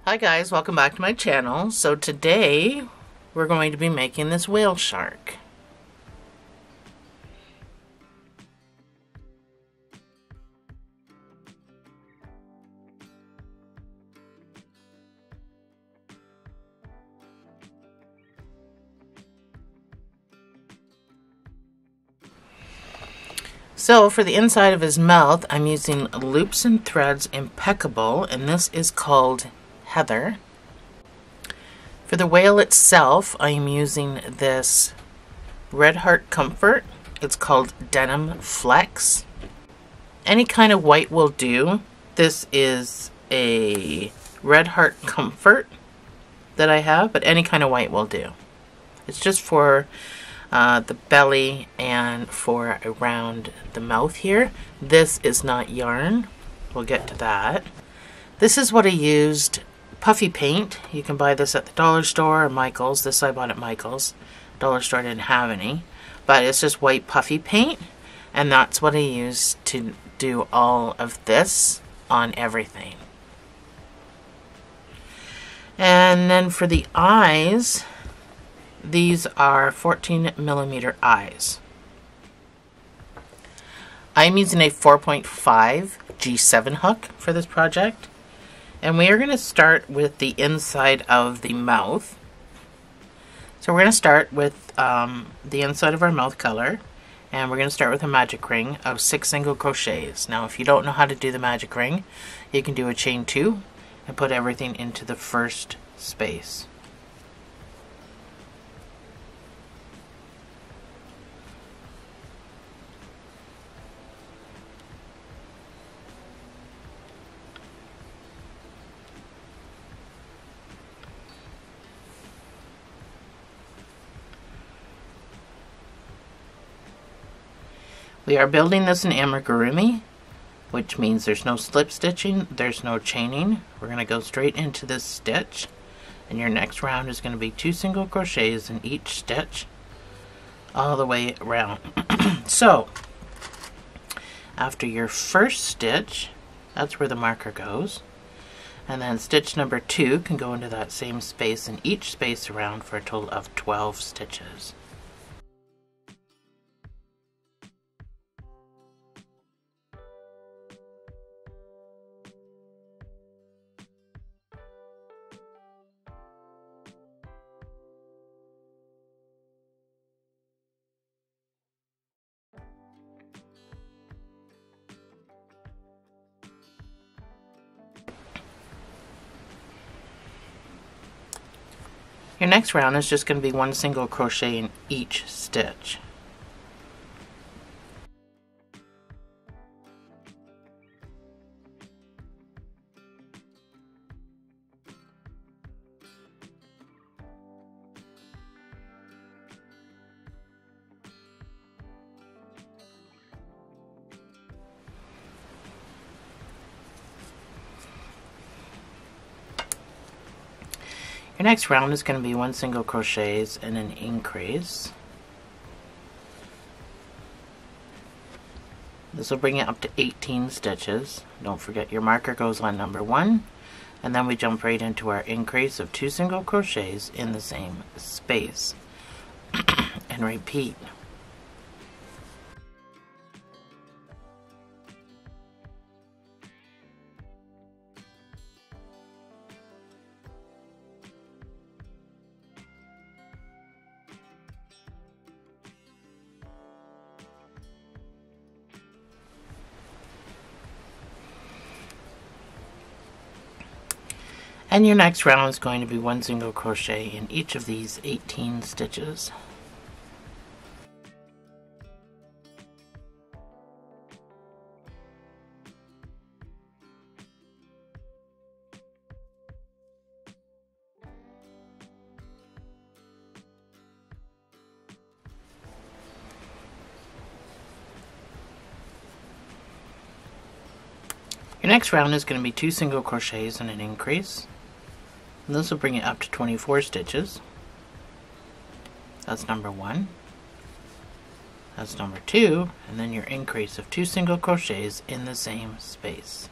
Hi guys, welcome back to my channel. So today we're going to be making this whale shark. So for the inside of his mouth, I'm using Loops and Threads Impeccable, and this is called Heather. For the whale itself, I am using this Red Heart Comfort. It's called Denim Flex. Any kind of white will do. This is a Red Heart Comfort that I have, but any kind of white will do. It's just for the belly and for around the mouth here. This is not yarn. We'll get to that. This is what I used. Puffy paint. You can buy this at the dollar store or Michael's. This I bought at Michael's. Dollar store didn't have any. But it's just white puffy paint. And that's what I used to do all of this on everything. And then for the eyes, these are 14mm eyes. I'm using a 4.5 G7 hook for this project. And we are going to start with the inside of the mouth. So we're going to start with the inside of our mouth color. And we're going to start with a magic ring of 6 single crochets. Now if you don't know how to do the magic ring, you can do a chain 2 and put everything into the first space. We are building this in amigurumi, which means there's no slip stitching, there's no chaining. We're going to go straight into this stitch, and your next round is going to be 2 single crochets in each stitch all the way around. So after your first stitch, that's where the marker goes, and then stitch number 2 can go into that same space in each space around for a total of 12 stitches. Your next round is just going to be 1 single crochet in each stitch. Your next round is going to be 1 single crochets and an increase. This will bring it up to 18 stitches. Don't forget your marker goes on number 1, and then we jump right into our increase of 2 single crochets in the same space and repeat. And your next round is going to be 1 single crochet in each of these 18 stitches. Your next round is going to be 2 single crochets and an increase. And this will bring it up to 24 stitches. That's number 1. That's number 2, and then your increase of 2 single crochets in the same space.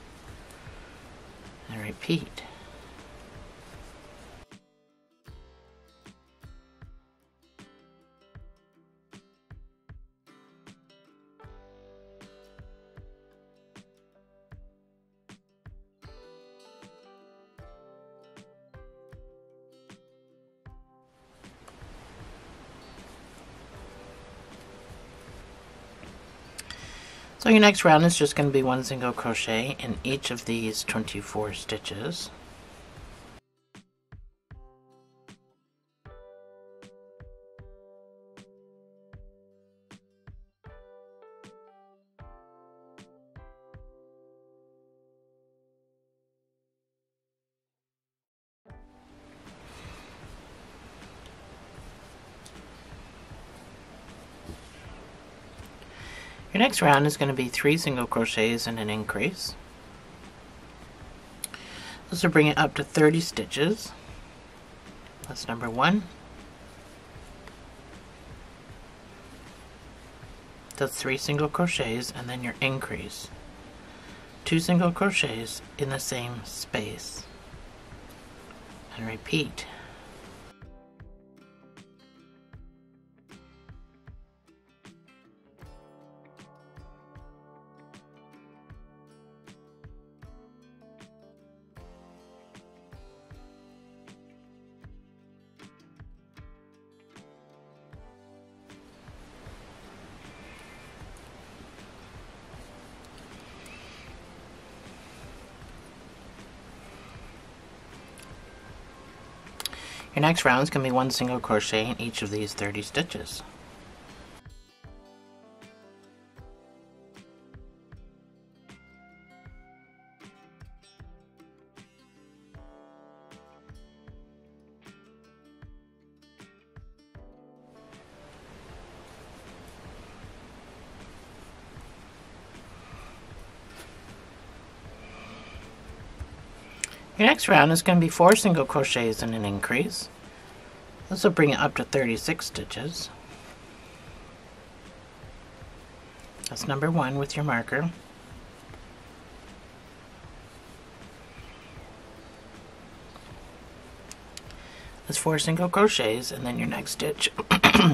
And repeat. So your next round is just going to be 1 single crochet in each of these 24 stitches. Your next round is going to be 3 single crochets and an increase. This will bring it up to 30 stitches. That's number 1. That's 3 single crochets and then your increase. 2 single crochets in the same space. And repeat. Your next round is going to be 1 single crochet in each of these 30 stitches. Your next round is going to be 4 single crochets and an increase. This will bring it up to 36 stitches. That's number 1 with your marker. That's 4 single crochets and then your next stitch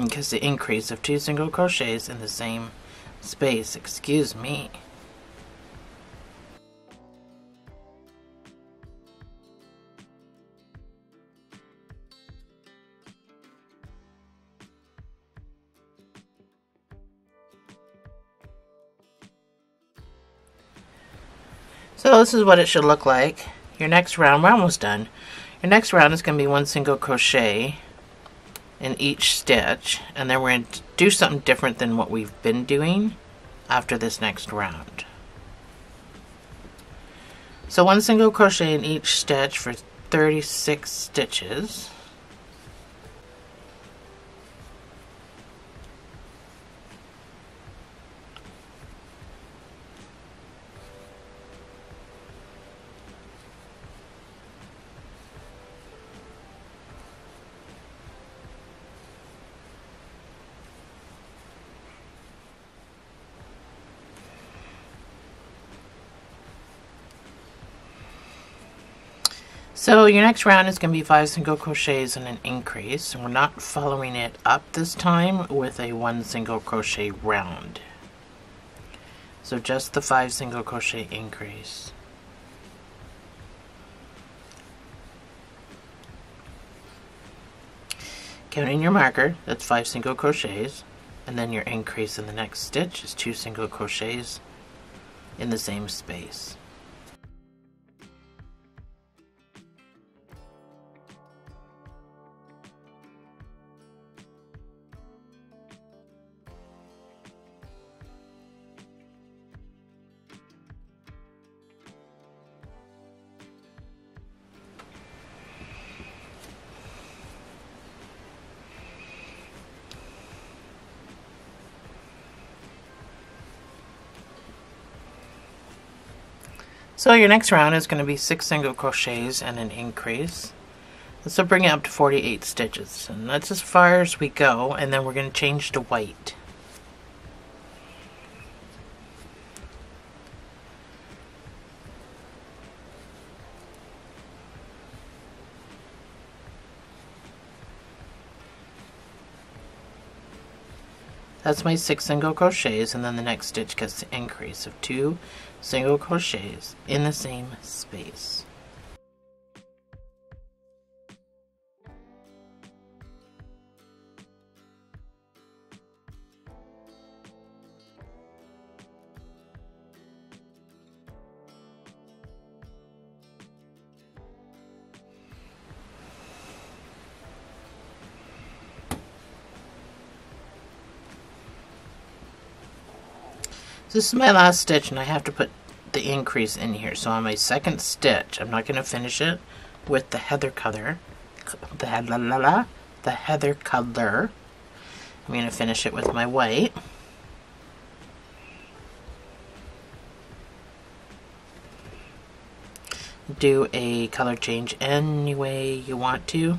gives the increase of 2 single crochets in the same space. Excuse me. So this is what it should look like. Your next round, we're almost done. Your next round is going to be 1 single crochet in each stitch, and then we're going to do something different than what we've been doing after this next round. So 1 single crochet in each stitch for 36 stitches. So your next round is going to be 5 single crochets and an increase, and we're not following it up this time with a 1 single crochet round. So just the 5 single crochet increase. Counting your marker, that's 5 single crochets, and then your increase in the next stitch is 2 single crochets in the same space. So your next round is going to be 6 single crochets and an increase. This will bring it up to 48 stitches, and that's as far as we go, and then we're going to change to white. That's my 6 single crochets, and then the next stitch gets the increase of 2 single crochets in the same space. This is my last stitch, and I have to put the increase in here. So on my second stitch, I'm not going to finish it with the heather color. The heather color. I'm going to finish it with my white. Do a color change any way you want to.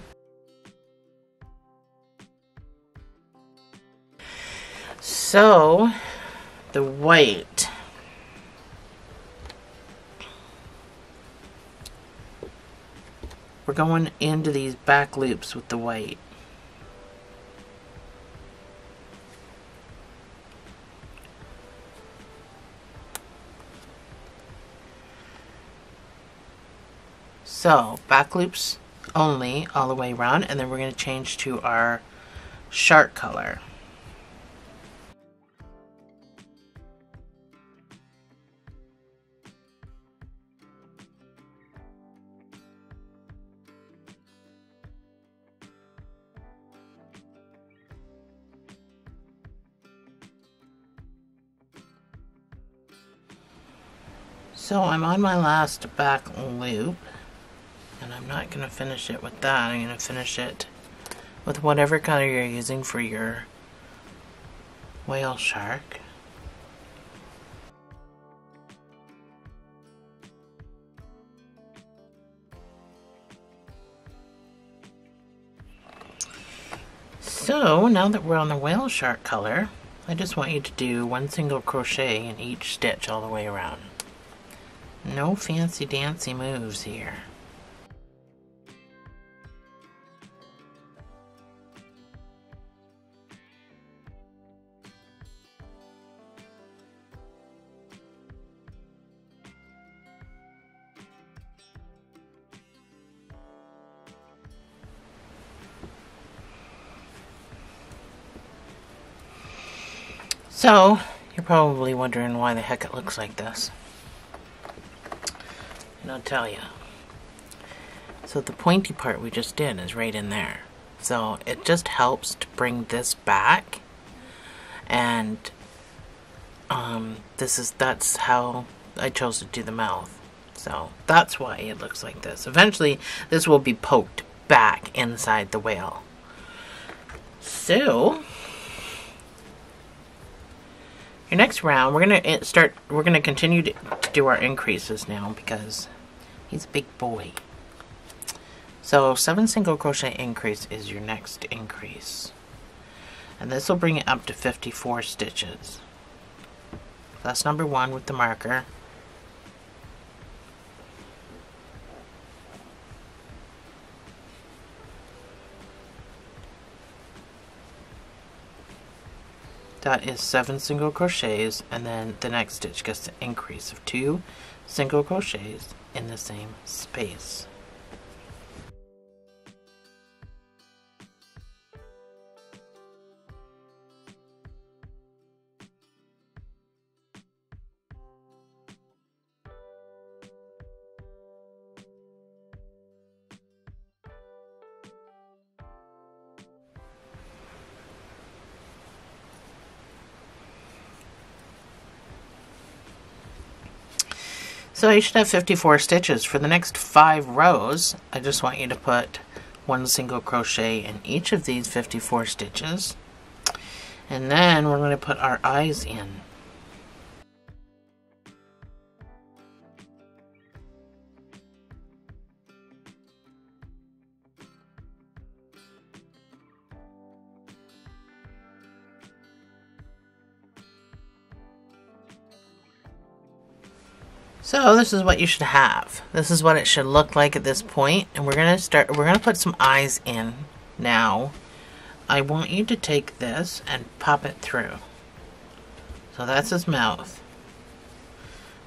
So the white, we're going into these back loops with the white. So back loops only all the way around, and then we're going to change to our shark color. So I'm on my last back loop, and I'm not going to finish it with that. I'm going to finish it with whatever color you're using for your whale shark. So now that we're on the whale shark color, I just want you to do one single crochet in each stitch all the way around. No fancy dancy moves here. So, you're probably wondering why the heck it looks like this. And I'll tell you. So the pointy part we just did is right in there. So it just helps to bring this back. And that's how I chose to do the mouth. So that's why it looks like this. Eventually this will be poked back inside the whale. So your next round, we're gonna continue to do our increases now because he's a big boy. So 7 single crochet increase is your next increase, and this will bring it up to 54 stitches. That's number 1 with the marker. That is 7 single crochets, and then the next stitch gets an increase of 2 single crochets in the same space. So you should have 54 stitches. For the next 5 rows, I just want you to put 1 single crochet in each of these 54 stitches. And then we're going to put our eyes in. So this is what you should have. This is what it should look like at this point, and we're gonna put some eyes in now. I want you to take this and pop it through. So that's his mouth.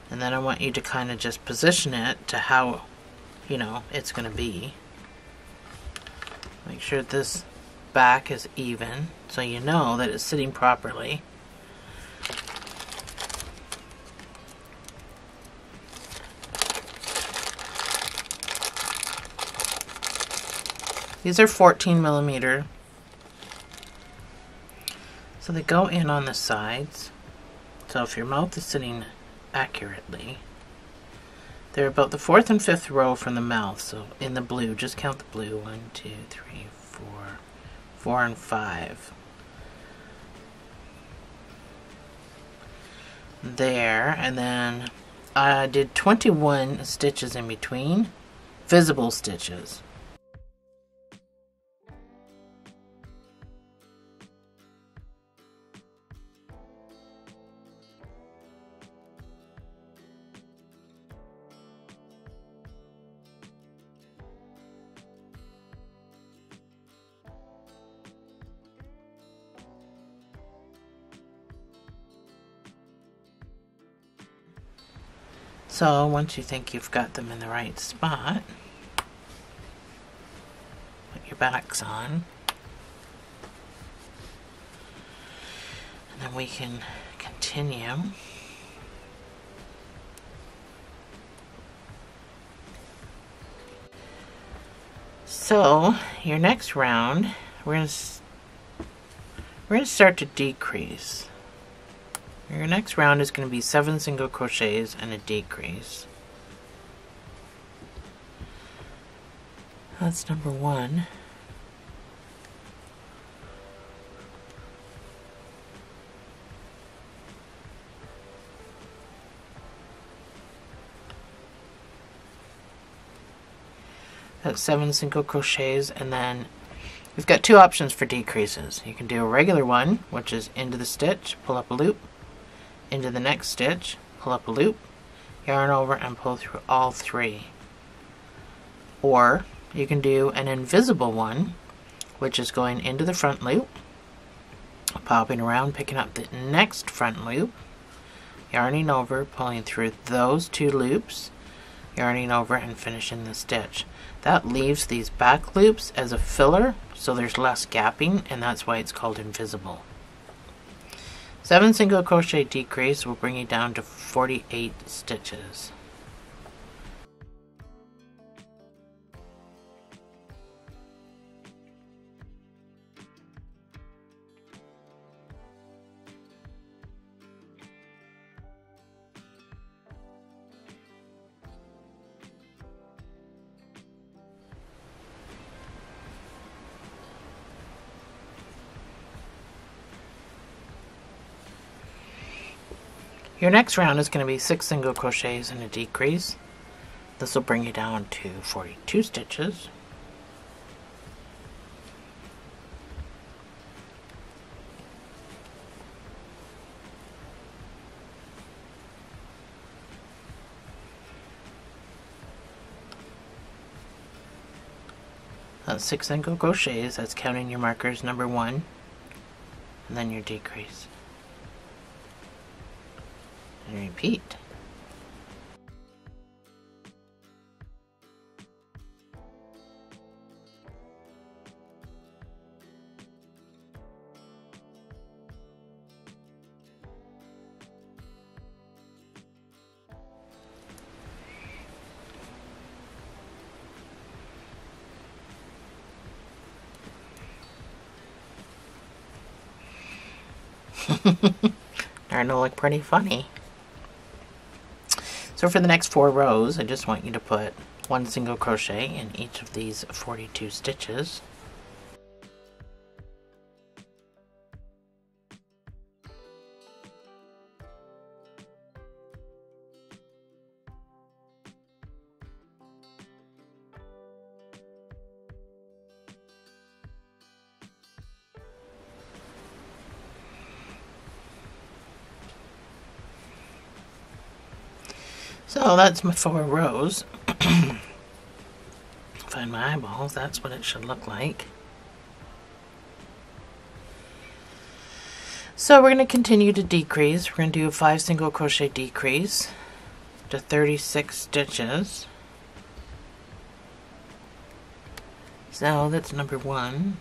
And then I want you to kind of just position it to how, you know, it's gonna be. Make sure this back is even so you know that it's sitting properly. These are 14mm, so they go in on the sides, So if your mouth is sitting accurately, they're about the 4th and 5th row from the mouth. So in the blue, just count the blue. 1, 2, 3, 4, 4 and 5. There, and then I did 21 stitches in between, visible stitches. So once you think you've got them in the right spot, put your backs on, and then we can continue. So your next round, we're going to start to decrease. Your next round is going to be 7 single crochets and a decrease. That's number 1. That's 7 single crochets, and then we've got 2 options for decreases. You can do a regular one, which is into the stitch, pull up a loop, into the next stitch, pull up a loop, yarn over and pull through all 3. Or you can do an invisible one, which is going into the front loop, popping around, picking up the next front loop, yarning over, pulling through those 2 loops, yarning over and finishing the stitch. That leaves these back loops as a filler, so there's less gapping, and that's why it's called invisible. 7 single crochet decrease will bring you down to 48 stitches. Your next round is going to be 6 single crochets and a decrease. This will bring you down to 42 stitches. That's 6 single crochets, that's counting your markers number 1, and then your decrease. And repeat. Starting to look pretty funny. So for the next 4 rows, I just want you to put 1 single crochet in each of these 42 stitches. So that's my 4 rows. Find my eyeballs, that's what it should look like. So we're going to continue to decrease. We're going to do a 5 single crochet decrease to 36 stitches. So that's number 1.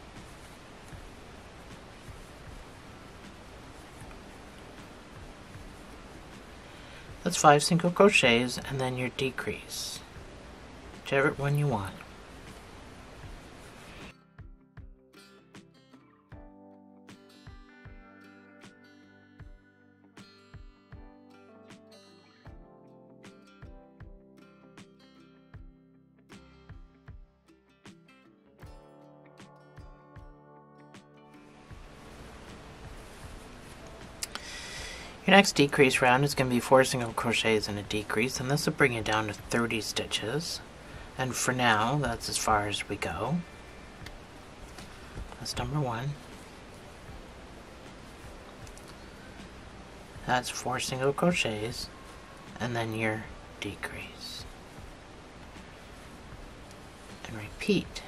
That's 5 single crochets and then your decrease, whichever one you want. Your next decrease round is going to be 4 single crochets and a decrease, and this will bring you down to 30 stitches. And for now, that's as far as we go. That's number 1. That's 4 single crochets, and then your decrease. And repeat.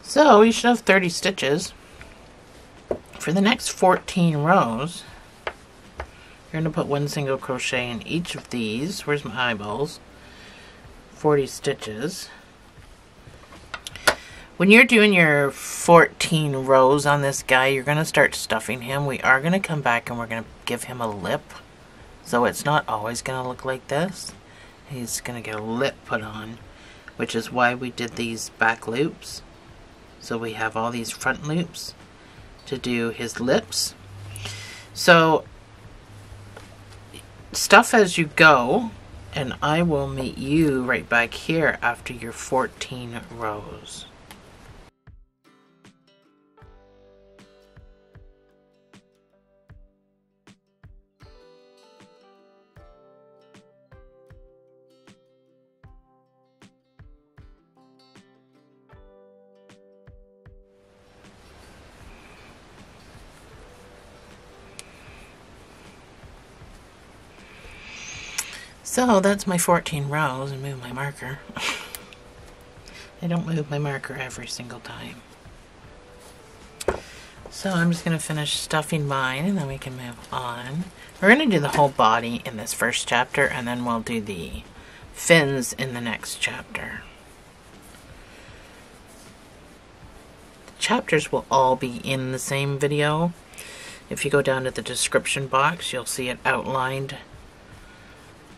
So you should have 30 stitches. For the next 14 rows, you're going to put 1 single crochet in each of these. Where's my eyeballs? 40 stitches. When you're doing your 14 rows on this guy, you're going to start stuffing him. We are going to come back and we're going to give him a lip. So it's not always going to look like this. He's going to get a lip put on, which is why we did these back loops. So we have all these front loops to do his lips. So stuff as you go, and I will meet you right back here after your 14 rows. So that's my 14 rows, and move my marker. I don't move my marker every single time. So I'm just going to finish stuffing mine, and then we can move on. We're going to do the whole body in this first chapter, and then we'll do the fins in the next chapter. The chapters will all be in the same video. If you go down to the description box, you'll see it outlined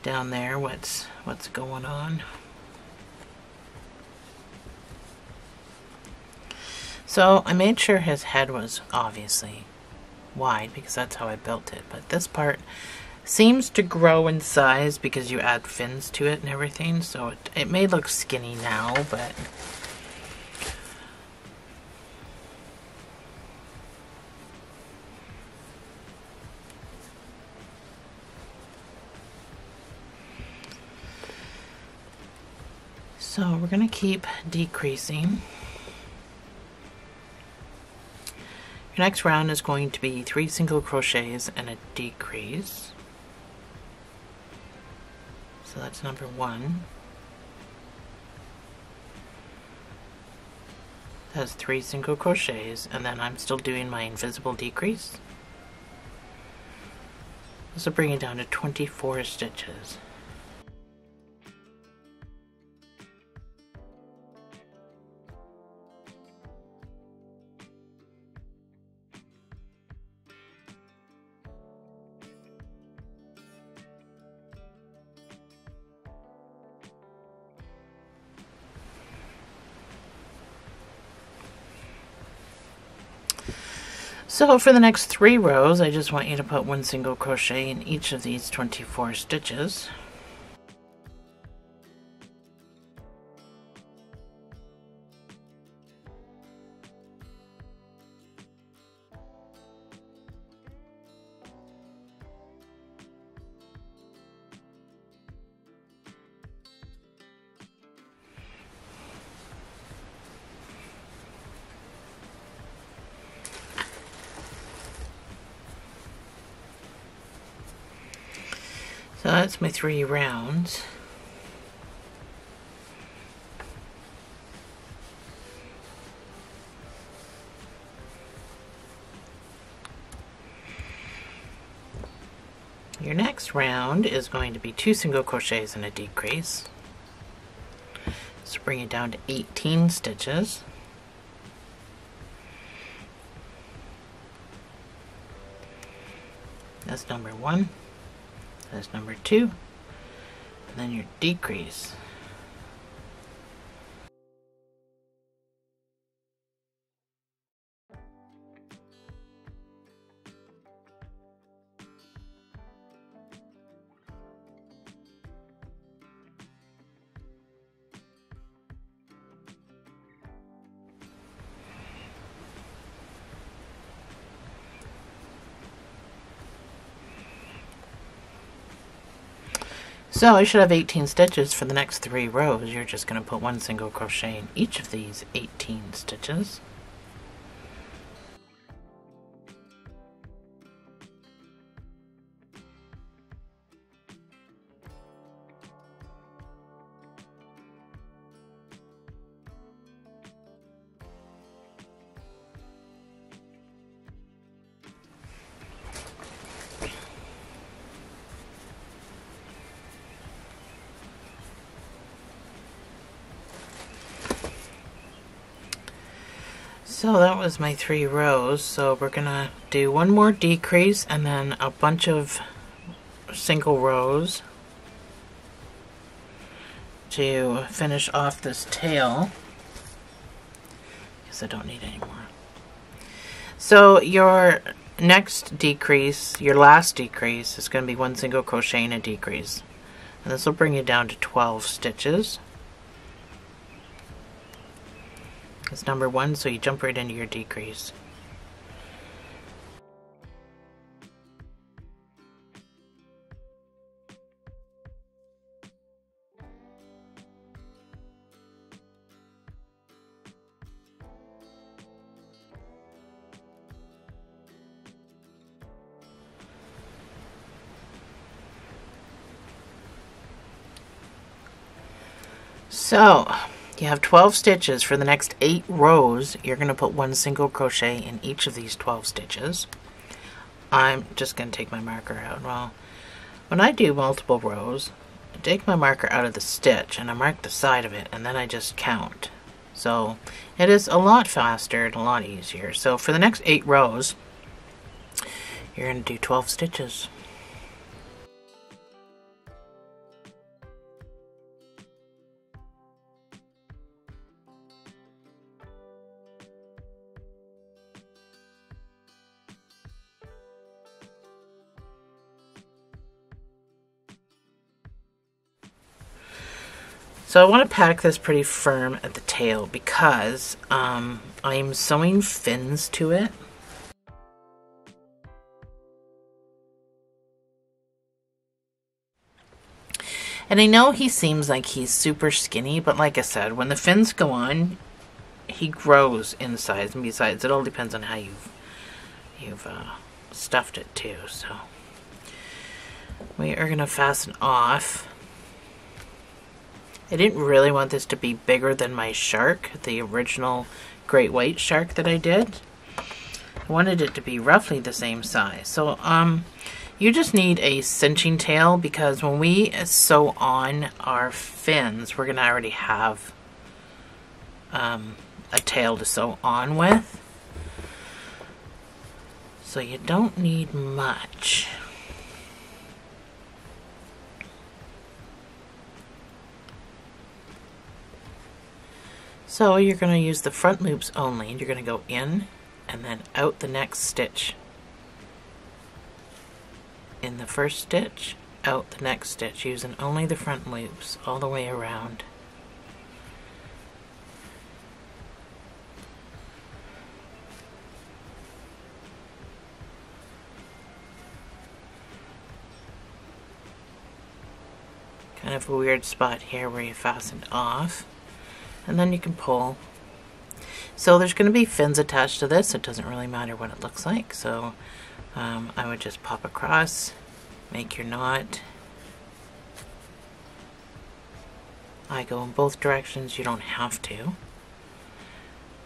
down there what's going on. So I made sure his head was obviously wide because that's how I built it, but this part seems to grow in size because you add fins to it and everything, so it may look skinny now, but so we're going to keep decreasing. Your next round is going to be 3 single crochets and a decrease. So that's number 1. That's 3 single crochets, and then I'm still doing my invisible decrease. This will bring it down to 24 stitches. So for the next 3 rows, I just want you to put 1 single crochet in each of these 24 stitches. So that's my 3 rounds. Your next round is going to be 2 single crochets and a decrease. So bring it down to 18 stitches. That's number 1. That's number 2, and then your decrease. So I should have 18 stitches for the next 3 rows. You're just going to put 1 single crochet in each of these 18 stitches. So that was my 3 rows, so we're gonna do 1 more decrease and then a bunch of single rows to finish off this tail, because I don't need any more. So your next decrease, your last decrease, is going to be 1 single crochet and a decrease, and this will bring you down to 12 stitches. It's number 1, so you jump right into your decrease. So you have 12 stitches for the next 8 rows. You're going to put 1 single crochet in each of these 12 stitches. I'm just going to take my marker out. Well, when I do multiple rows, I take my marker out of the stitch and I mark the side of it, and then I just count. So it is a lot faster and a lot easier. So for the next 8 rows, you're going to do 12 stitches. So I want to pack this pretty firm at the tail because I'm sewing fins to it. And I know he seems like he's super skinny, but like I said, when the fins go on, he grows in size. And besides, it all depends on how you've stuffed it too. So we are going to fasten off. I didn't really want this to be bigger than my shark, the original great white shark that I did. I wanted it to be roughly the same size. So you just need a cinching tail, because when we sew on our fins, we're going to already have a tail to sew on with. So you don't need much. So you're going to use the front loops only. You're going to go in and then out the next stitch. In the first stitch, out the next stitch, using only the front loops all the way around. Kind of a weird spot here where you fastened off. And then you can pull. So there's going to be fins attached to this. It doesn't really matter what it looks like. So I would just pop across, make your knot. I go in both directions. You don't have to.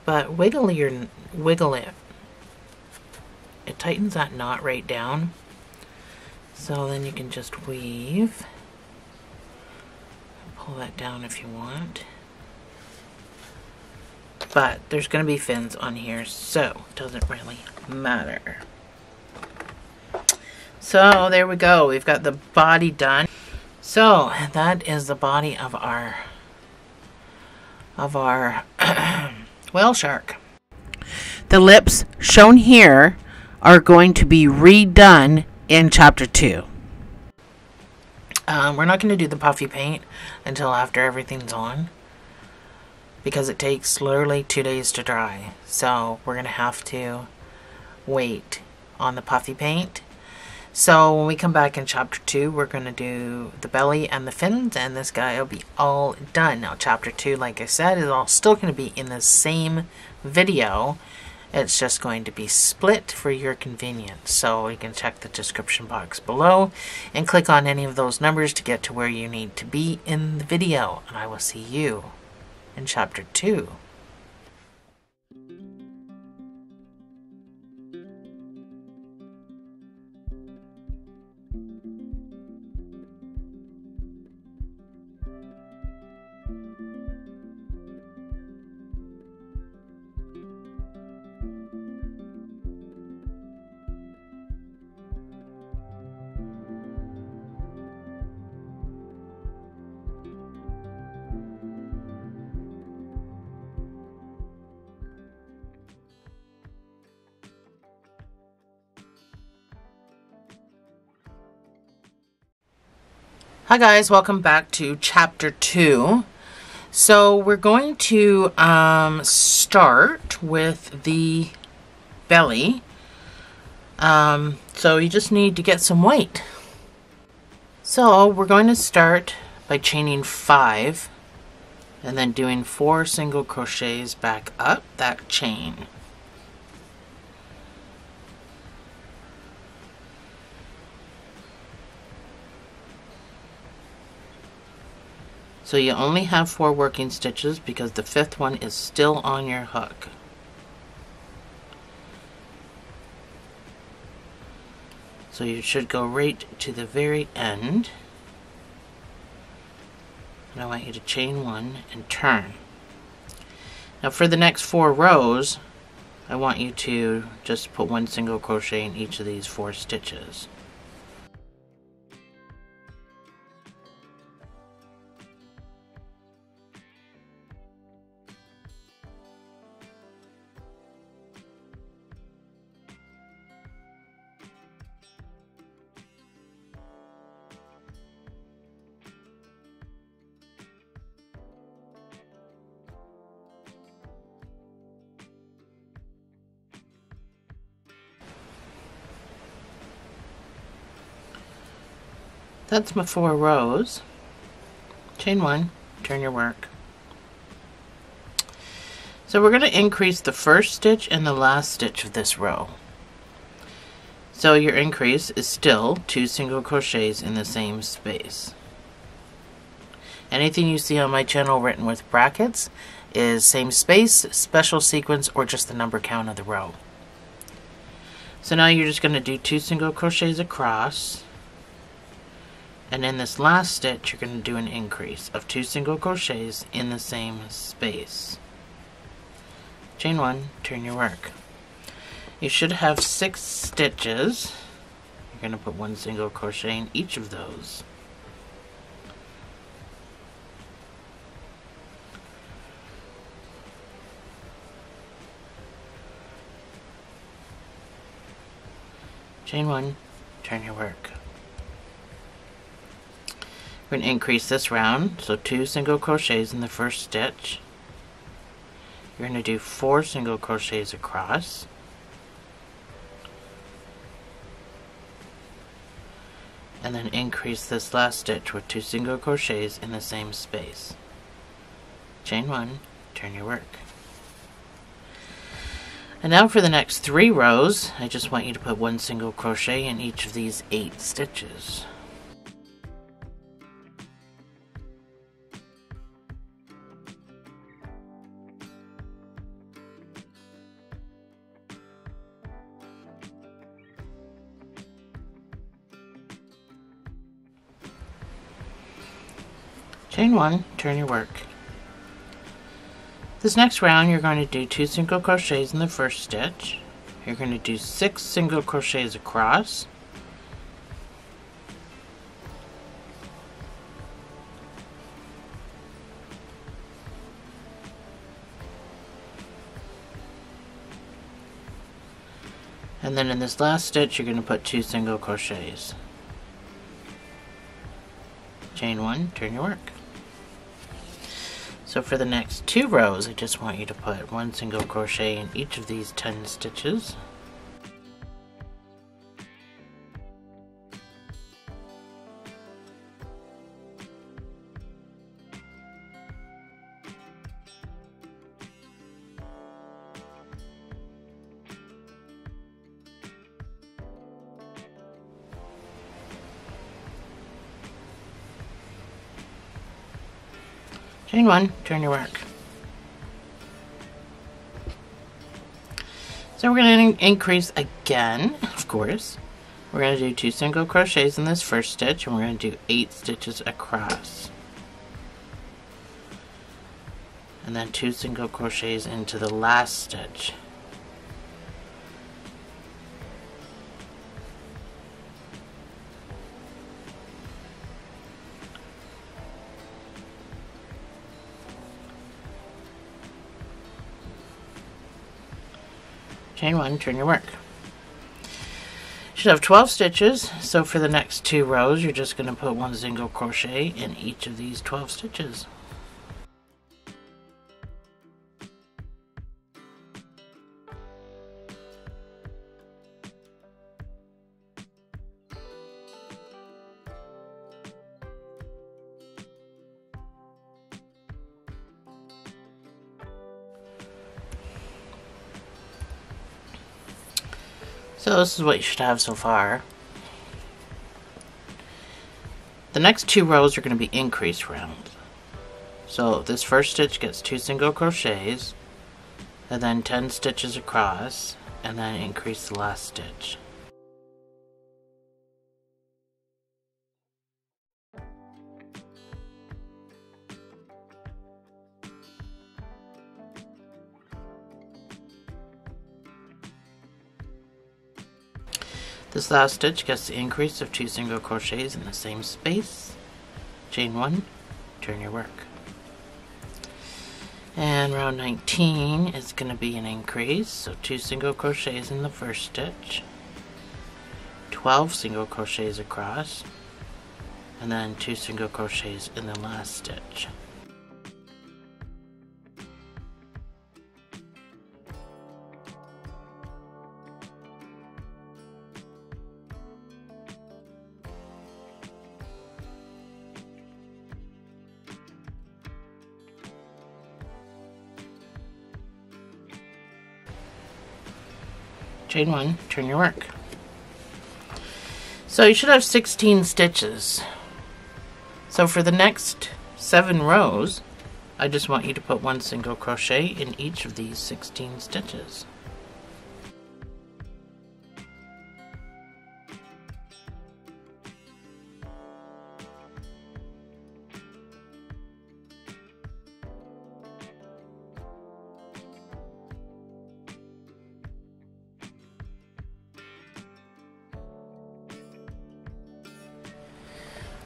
But wiggle it. It tightens that knot right down. So then you can just weave. Pull that down if you want. But there's going to be fins on here, so it doesn't really matter. So there we go. We've got the body done. So that is the body of our whale shark. The lips shown here are going to be redone in chapter 2. We're not going to do the puffy paint until after everything's on, because it takes literally 2 days to dry. So we're going to have to wait on the puffy paint. So when we come back in chapter 2, we're going to do the belly and the fins, and this guy will be all done. Now chapter 2, like I said, is all still going to be in the same video. It's just going to be split for your convenience. So you can check the description box below and click on any of those numbers to get to where you need to be in the video. And I will see you in chapter 2. Hi guys, welcome back to chapter 2. So we're going to start with the belly. So you just need to get some weight. So we're going to start by chaining 5 and then doing 4 single crochets back up that chain. So you only have 4 working stitches because the 5th one is still on your hook. So you should go right to the very end. And I want you to chain 1 and turn. Now for the next 4 rows, I want you to just put 1 single crochet in each of these 4 stitches. That's my 4 rows. Chain 1, turn your work. So we're going to increase the first stitch and the last stitch of this row. So your increase is still 2 single crochets in the same space. Anything you see on my channel written with brackets is same space, special sequence, or just the number count of the row. So now you're just going to do 2 single crochets across. And in this last stitch, you're going to do an increase of 2 single crochets in the same space. Chain 1, turn your work. You should have 6 stitches. You're going to put 1 single crochet in each of those. Chain 1, turn your work. We're going to increase this round, so 2 single crochets in the first stitch. You're going to do 4 single crochets across. And then increase this last stitch with 2 single crochets in the same space. Chain 1, turn your work. And now for the next 3 rows, I just want you to put 1 single crochet in each of these 8 stitches. Chain 1, turn your work. This next round you're going to do 2 single crochets in the first stitch. You're going to do 6 single crochets across. And then in this last stitch you're going to put 2 single crochets. Chain 1, turn your work. So for the next 2 rows, I just want you to put 1 single crochet in each of these 10 stitches. Chain 1, turn your work. So we're going to increase again, of course. We're going to do 2 single crochets in this first stitch, and we're going to do 8 stitches across. And then 2 single crochets into the last stitch. Chain 1, turn your work. You should have 12 stitches, so for the next 2 rows you're just going to put 1 single crochet in each of these 12 stitches. So this is what you should have so far. The next 2 rows are going to be increase rounds. So this first stitch gets 2 single crochets, and then 10 stitches across, and then increase the last stitch. This last stitch gets the increase of 2 single crochets in the same space. Chain 1, turn your work. And round 19 is going to be an increase, so 2 single crochets in the first stitch, 12 single crochets across, and then 2 single crochets in the last stitch. Chain 1, turn your work. So you should have 16 stitches. So for the next 7 rows, I just want you to put 1 single crochet in each of these 16 stitches.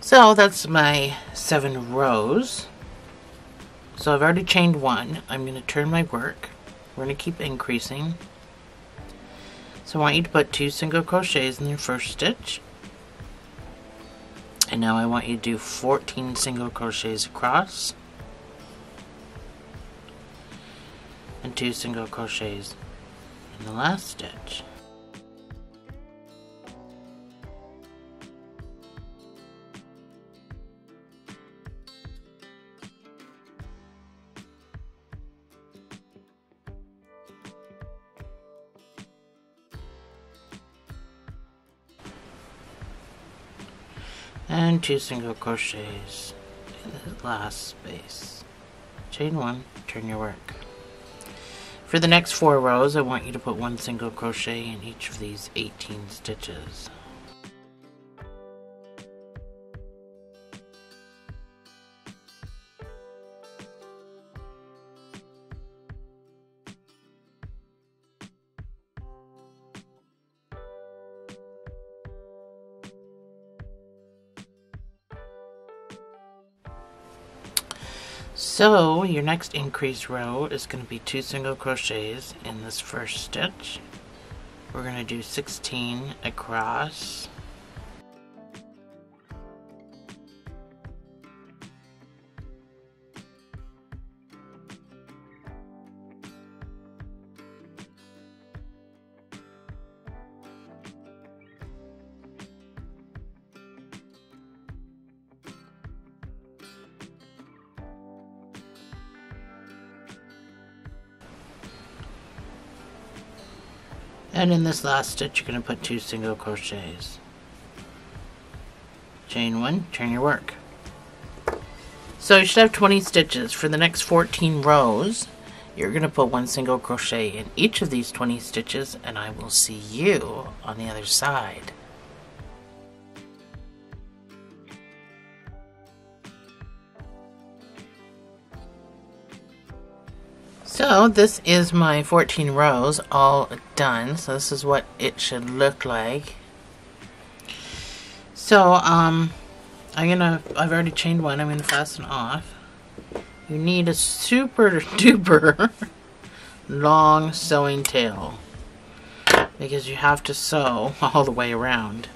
So that's my 7 rows. So I've already chained 1. I'm going to turn my work. We're going to keep increasing. So I want you to put 2 single crochets in your first stitch. And now I want you to do 14 single crochets across. And 2 single crochets in the last stitch. And 2 single crochets in the last space. Chain 1, turn your work. For the next 4 rows, I want you to put 1 single crochet in each of these 18 stitches. So your next increase row is going to be 2 single crochets in this first stitch. We're going to do 16 across. And in this last stitch, you're going to put 2 single crochets. Chain 1, turn your work. So you should have 20 stitches. For the next 14 rows, you're going to put 1 single crochet in each of these 20 stitches, and I will see you on the other side. So this is my 14 rows all done. So this is what it should look like. So I've already chained one. I'm gonna fasten off. You need a super duper long sewing tail because you have to sew all the way around.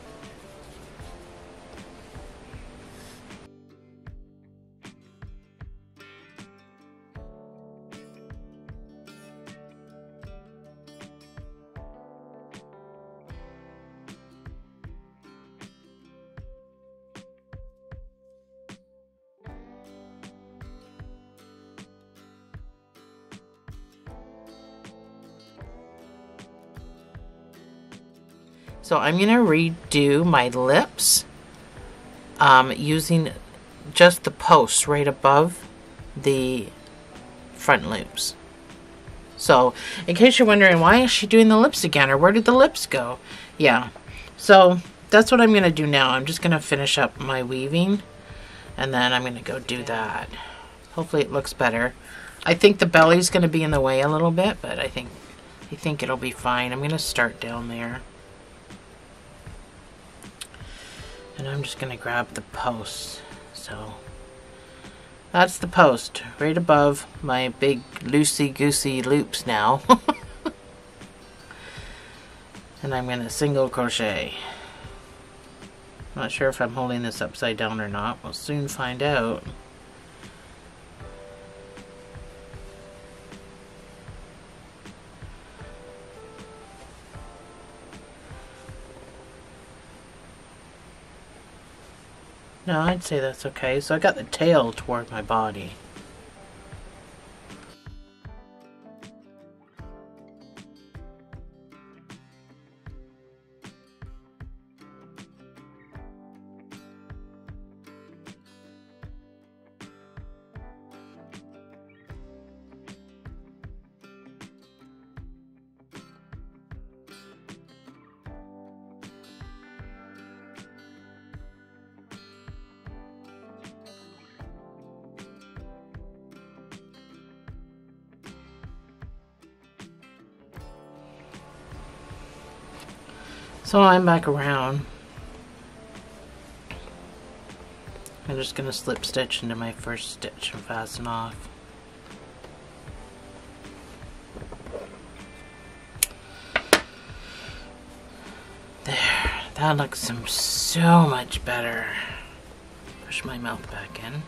So I'm going to redo my lips using just the posts right above the front loops. So in case you're wondering, why is she doing the lips again, or where did the lips go? Yeah, so that's what I'm going to do now. I'm just going to finish up my weaving, and then I'm going to go do that. Hopefully it looks better. I think the belly's going to be in the way a little bit, but I think it'll be fine. I'm going to start down there. And I'm just going to grab the post. So that's the post right above my big loosey-goosey loops now. And I'm going to single crochet. I'm not sure if I'm holding this upside down or not. We'll soon find out. No, I'd say that's okay. So I got the tail toward my body. So I'm back around. I'm just going to slip stitch into my first stitch and fasten off. There, that looks so much better. Push my mouth back in.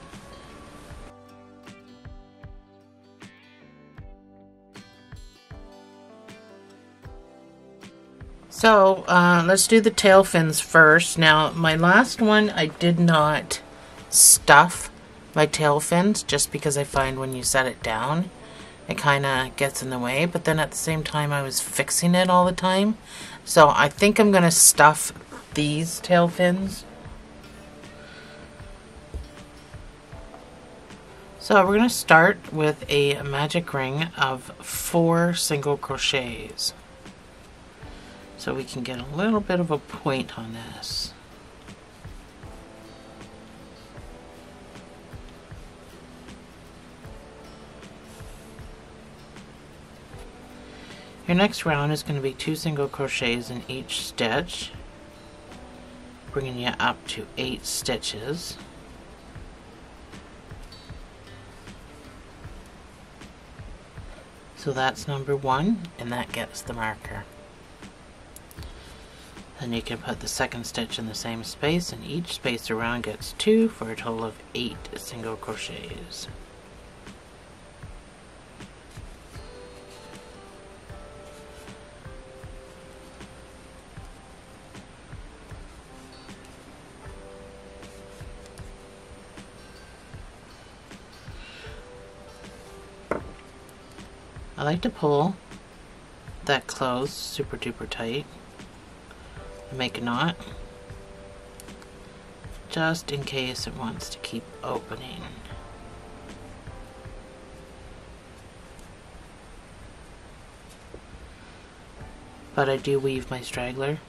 So let's do the tail fins first. Now my last one, I did not stuff my tail fins just because I find when you set it down it kind of gets in the way, but then at the same time I was fixing it all the time. So I think I'm going to stuff these tail fins. So we're going to start with a magic ring of 4 single crochets. So we can get a little bit of a point on this. Your next round is going to be 2 single crochets in each stitch, bringing you up to 8 stitches. So that's number 1, and that gets the marker. Then you can put the second stitch in the same space, and each space around gets 2 for a total of 8 single crochets. I like to pull that closed super duper tight and make a knot just in case it wants to keep opening. but I do weave my straggler.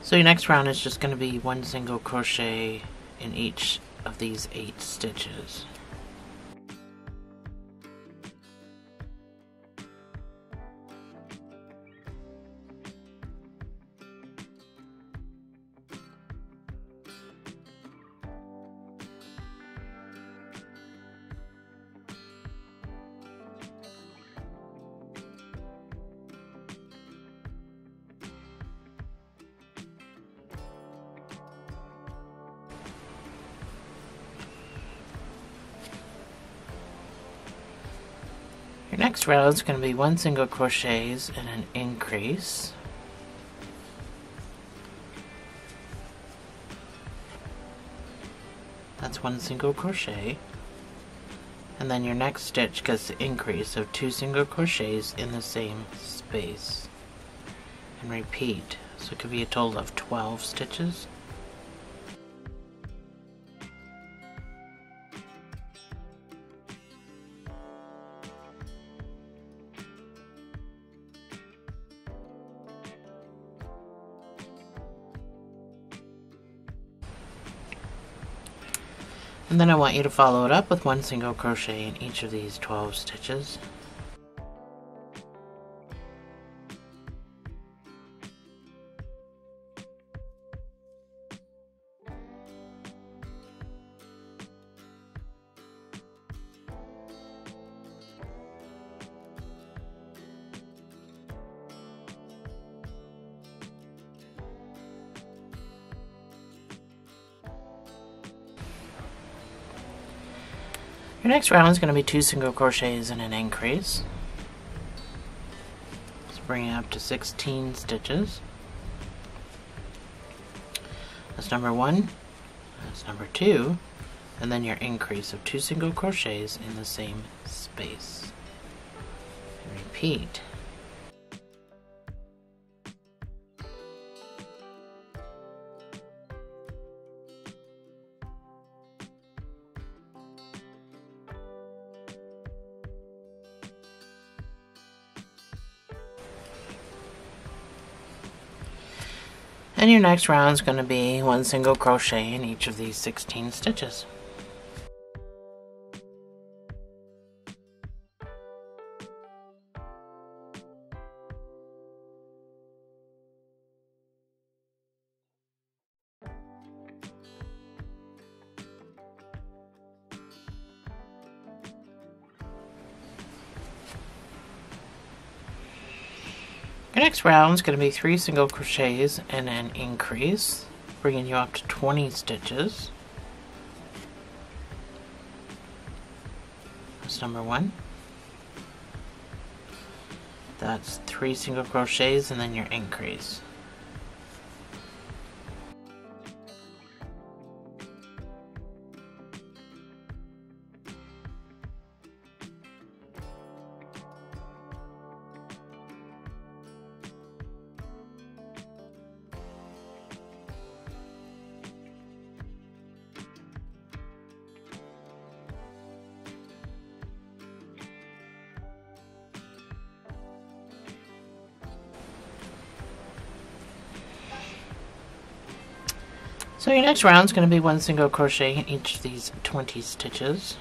So your next round is just going to be 1 single crochet in each of these 8 stitches. Your next row is going to be 1 single crochets and an increase. That's 1 single crochet. And then your next stitch gets the increase of 2 single crochets in the same space. And repeat. So it could be a total of 12 stitches. And then I want you to follow it up with 1 single crochet in each of these 12 stitches. Your next round is going to be 2 single crochets and an increase. Let's bring it up to 16 stitches. That's number 1, that's number 2, and then your increase of 2 single crochets in the same space. And repeat. And your next round is going to be 1 single crochet in each of these 16 stitches. Your next round is going to be 3 single crochets and an increase, bringing you up to 20 stitches. That's number 1. That's 3 single crochets and then your increase. So your next round is going to be 1 single crochet in each of these 20 stitches.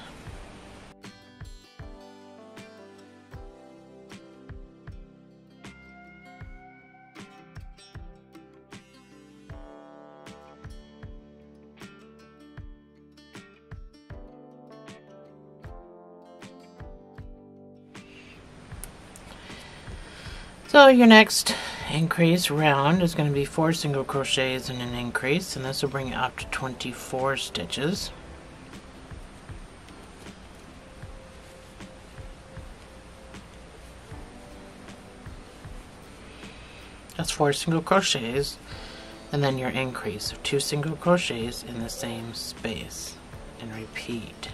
So your next increase round is going to be 4 single crochets and an increase, and this will bring it up to 24 stitches. That's 4 single crochets and then your increase of 2 single crochets in the same space, and repeat.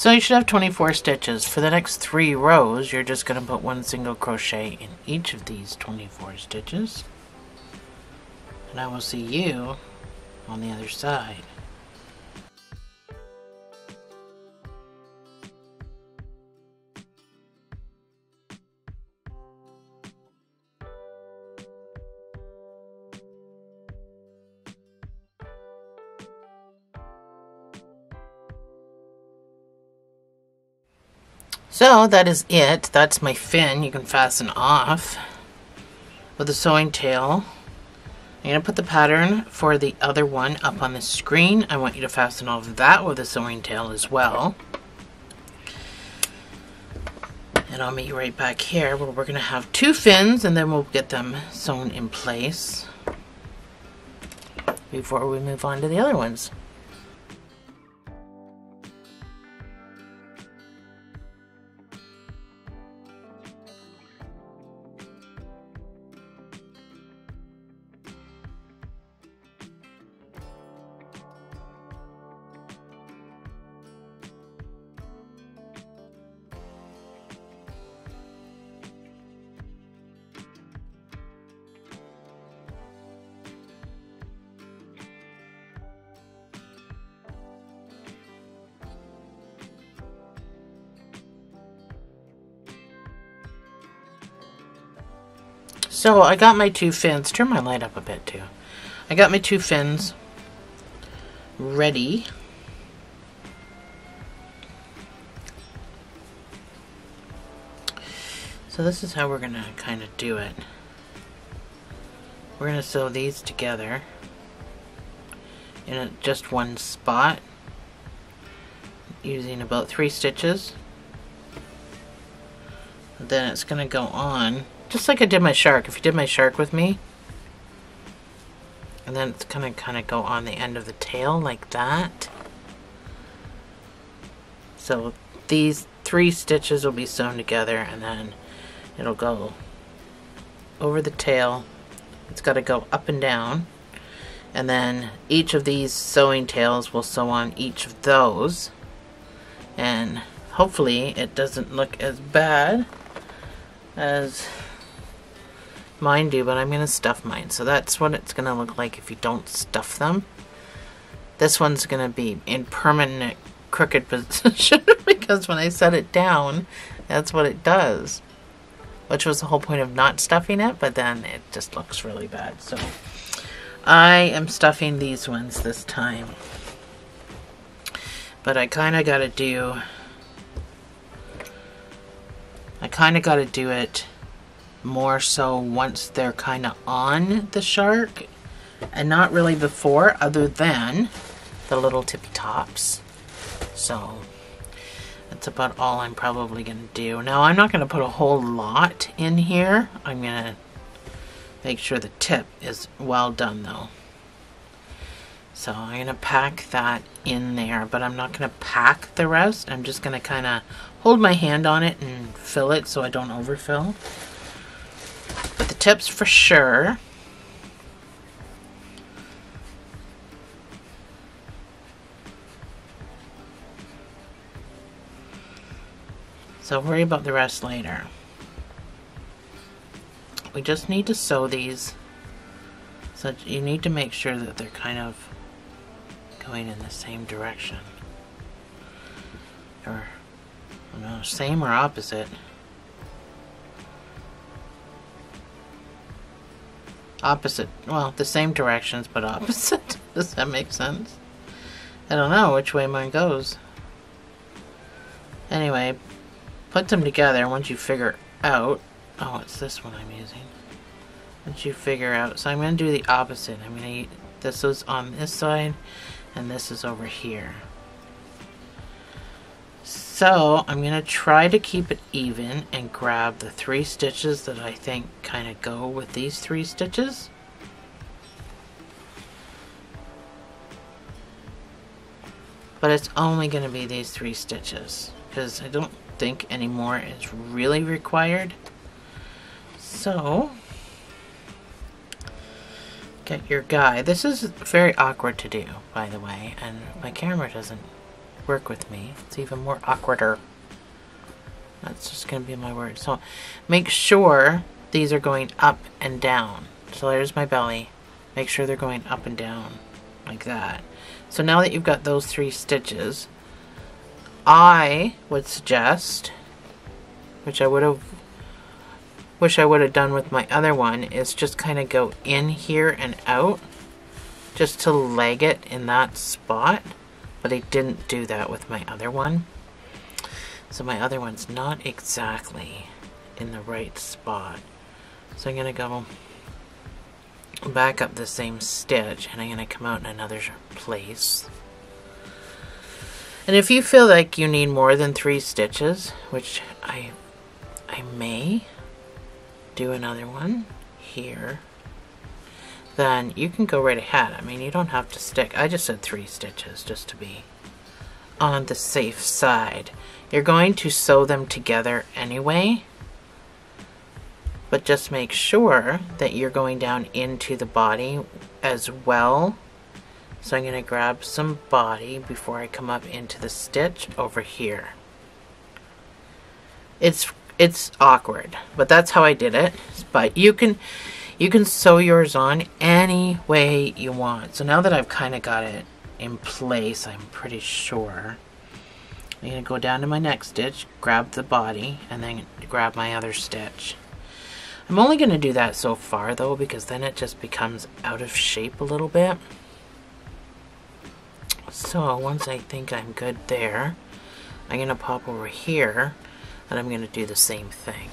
So you should have 24 stitches. For the next 3 rows, you're just going to put 1 single crochet in each of these 24 stitches. And I will see you on the other side. So that is it. That's my fin. You can fasten off with a sewing tail. I'm going to put the pattern for the other one up on the screen. I want you to fasten off that with a sewing tail as well. And I'll meet you right back here where we're going to have 2 fins, and then we'll get them sewn in place before we move on to the other ones. So I got my 2 fins. Turn my light up a bit too. I got my 2 fins ready. So this is how we're going to kind of do it. We're going to sew these together in just one spot using about 3 stitches. Then it's going to go on just like I did my shark. If you did my shark with me, and then it's going to kind of go on the end of the tail like that. So these 3 stitches will be sewn together, and then it'll go over the tail. It's got to go up and down, and then each of these sewing tails will sew on each of those, and hopefully it doesn't look as bad as mine do, but I'm going to stuff mine. So that's what it's going to look like if you don't stuff them. This one's going to be in permanent crooked position because when I set it down, that's what it does. Which was the whole point of not stuffing it, but then it just looks really bad. So I am stuffing these ones this time. But I kind of got to do it more so once they're kind of on the shark, and not really before, other than the little tippy tops. So that's about all I'm probably going to do. Now I'm not going to put a whole lot in here. I'm going to make sure the tip is well done though. So I'm going to pack that in there, but I'm not going to pack the rest. I'm just going to kind of hold my hand on it and fill it so I don't overfill. But the tips for sure. So worry about the rest later. We just need to sew these. So you need to make sure that they're kind of going in the same direction. Or, no, same or opposite. Opposite, well, the same directions but opposite. Does that make sense? I don't know which way mine goes. Anyway, put them together once you figure out. Oh, it's this one I'm using. Once you figure out, so I'm going to do the opposite. I'm going to, this is on this side and this is over here. So I'm going to try to keep it even and grab the 3 stitches that I think kind of go with these 3 stitches. But it's only going to be these 3 stitches because I don't think any more is really required. So get your guide. This is very awkward to do, by the way, and my camera doesn't work with me. It's even more awkwarder. That's just going to be my word. So make sure these are going up and down. So there's my belly. Make sure they're going up and down like that. So now that you've got those 3 stitches, I would suggest, which I would have wish I would have done with my other one, is just kind of go in here and out just to leg it in that spot. But I didn't do that with my other one. So my other one's not exactly in the right spot. So I'm going to go back up the same stitch and I'm going to come out in another place. And if you feel like you need more than 3 stitches, which I may do another one here, then you can go right ahead. I mean, you don't have to stick. I just said 3 stitches just to be on the safe side. You're going to sew them together anyway, but just make sure that you're going down into the body as well. So I'm going to grab some body before I come up into the stitch over here. It's awkward, but that's how I did it. But you can sew yours on any way you want. So now that I've kind of got it in place, I'm pretty sure, I'm going to go down to my next stitch, grab the body, and then grab my other stitch. I'm only going to do that so far though, because then it just becomes out of shape a little bit. So once I think I'm good there, I'm going to pop over here and I'm going to do the same thing.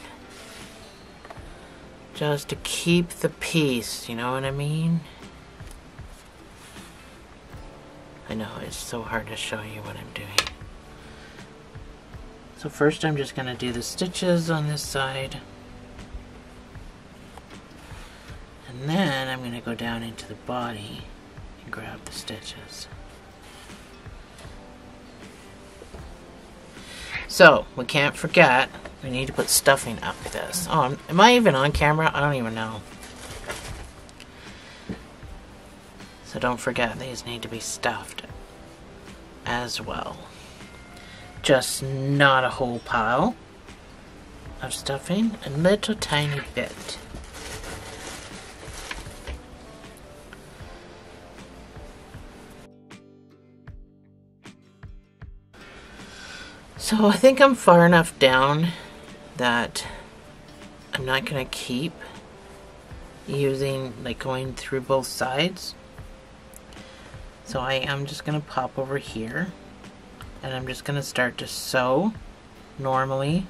Just to keep the piece, you know what I mean? I know, it's so hard to show you what I'm doing. So first I'm just going to do the stitches on this side. And then I'm going to go down into the body and grab the stitches. So, we can't forget, we need to put stuffing up this. Oh, am I even on camera? I don't even know. So don't forget, these need to be stuffed as well. Just not a whole pile of stuffing, a little tiny bit. So I think I'm far enough down that I'm not going to keep using, like, going through both sides. So I am just going to pop over here and I'm just going to start to sew normally,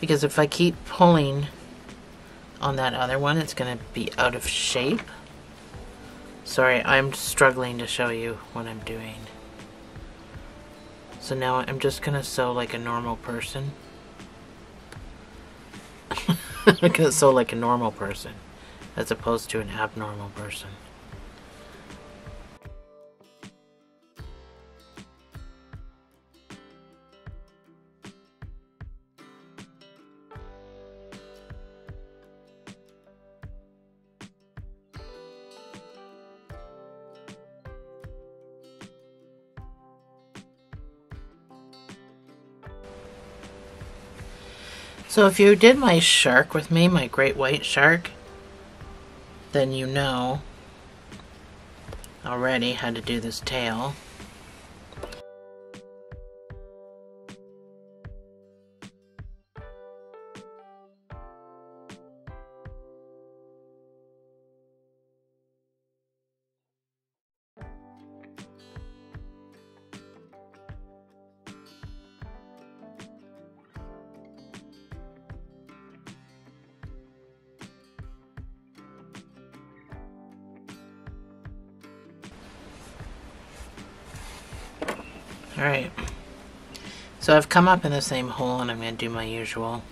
because if I keep pulling on that other one, it's going to be out of shape. Sorry, I'm struggling to show you what I'm doing. So now I'm just going to sew like a normal person. I'm going to sew like a normal person as opposed to an abnormal person. So if you did my shark with me, my great white shark, then you know already how to do this tail. Alright, so I've come up in the same hole and I'm going to do my usual.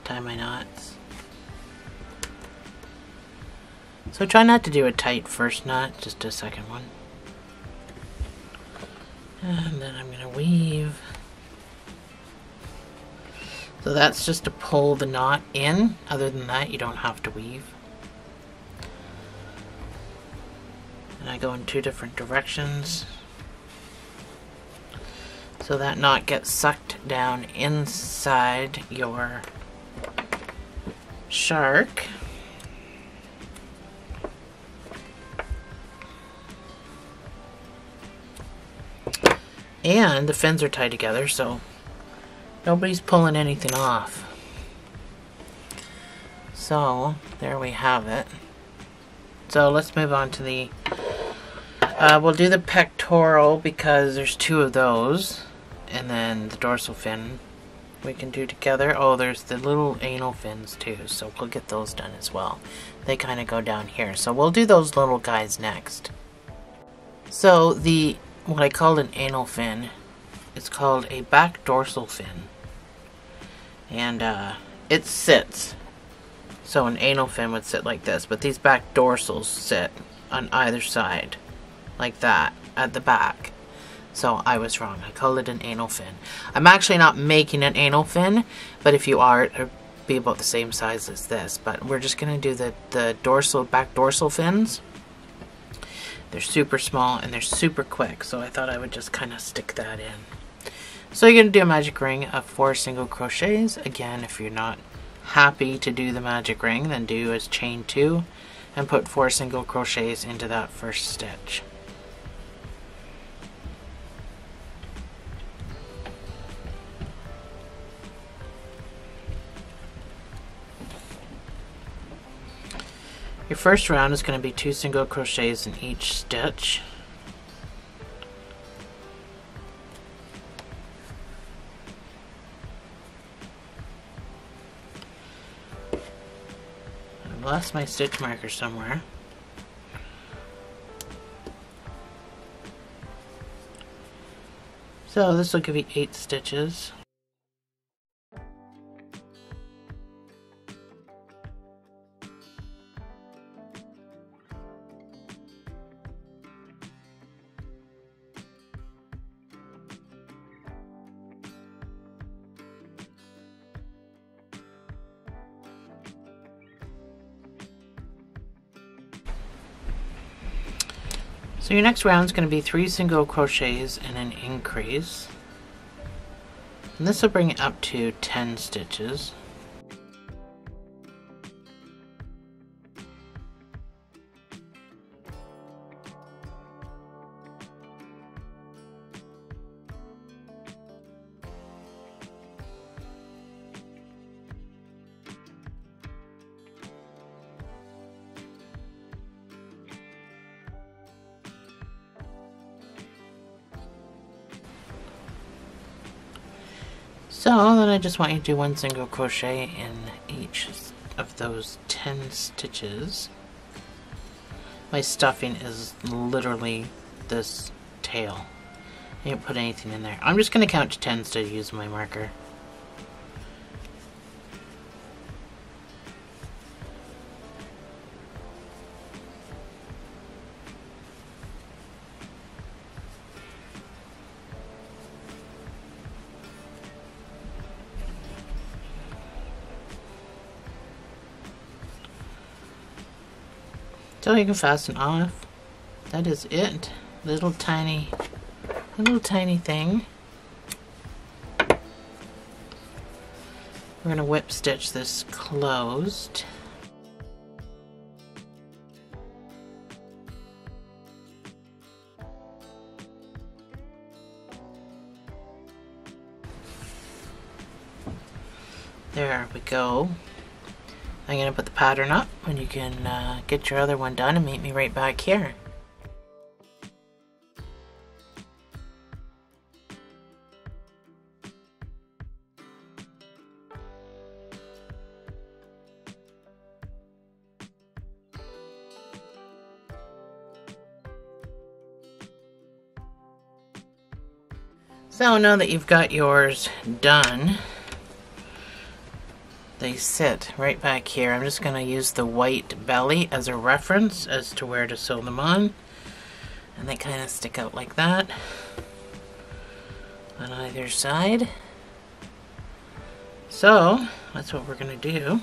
Tie my knots. So try not to do a tight first knot, just a second one. And then I'm going to weave. So that's just to pull the knot in. Other than that, you don't have to weave. And I go in 2 different directions so that knot gets sucked down inside your shark. And the fins are tied together, so nobody's pulling anything off. So there we have it. So let's move on to the we'll do the pectoral because there's 2 of those, and then the dorsal fin we can do together. Oh, there's the little anal fins too, so we'll get those done as well. They kind of go down here, so we'll do those little guys next. So the what I called an anal fin, it's called a back dorsal fin, and it sits. So an anal fin would sit like this, but these back dorsals sit on either side, like that, at the back. So I was wrong. I called it an anal fin. I'm actually not making an anal fin, but if you are, it'll be about the same size as this. But we're just going to do the back dorsal fins. They're super small and they're super quick, so I thought I would just kind of stick that in. So you're going to do a magic ring of 4 single crochets. Again, if you're not happy to do the magic ring, then do as chain 2 and put 4 single crochets into that first stitch. Your first round is going to be 2 single crochets in each stitch. I lost my stitch marker somewhere. So this will give you 8 stitches. So your next round is going to be 3 single crochets and an increase. And this will bring it up to 10 stitches. So then I just want you to do 1 single crochet in each of those 10 stitches. My stuffing is literally this tail. I didn't put anything in there. I'm just going to count to 10 instead of using my marker. So you can fasten off. That is it. Little tiny thing. We're going to whip stitch this closed. There we go. I'm going to put the pattern up and you can get your other one done and meet me right back here. So now that you've got yours done, they sit right back here. I'm just going to use the white belly as a reference as to where to sew them on. And they kind of stick out like that on either side. So that's what we're going to do.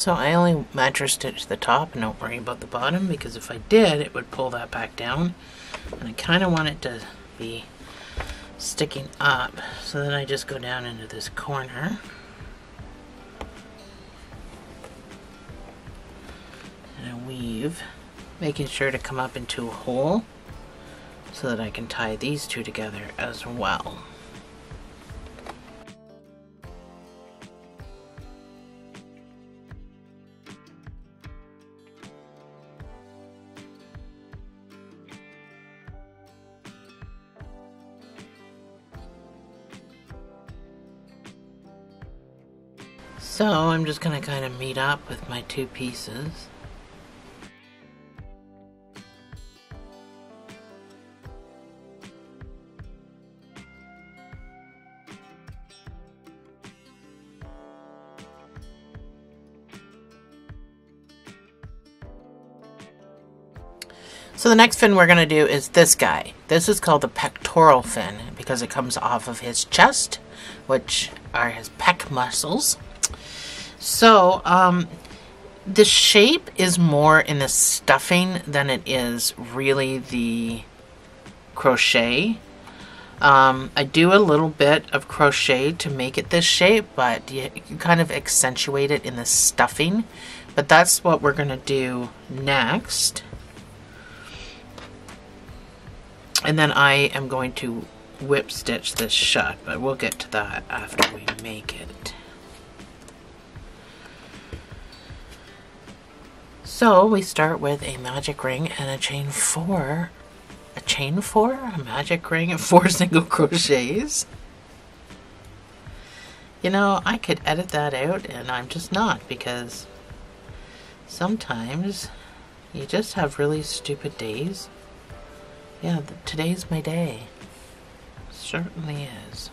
So I only matcher stitch the top and don't worry about the bottom, because if I did, it would pull that back down. And I kind of want it to be sticking up, so then I just go down into this corner. And I weave, making sure to come up into a hole so that I can tie these two together as well. So I'm just going to kind of meet up with my two pieces. So the next fin we're going to do is this guy. This is called the pectoral fin because it comes off of his chest, which are his pec muscles. So the shape is more in the stuffing than it is really the crochet. I do a little bit of crochet to make it this shape, but you kind of accentuate it in the stuffing. But that's what we're going to do next. And then I am going to whip stitch this shut, but we'll get to that after we make it. So we start with a magic ring and a chain 4. A chain 4? A magic ring and 4 single crochets? You know, I could edit that out, and I'm just not, because sometimes you just have really stupid days. Yeah, today's my day. Certainly is.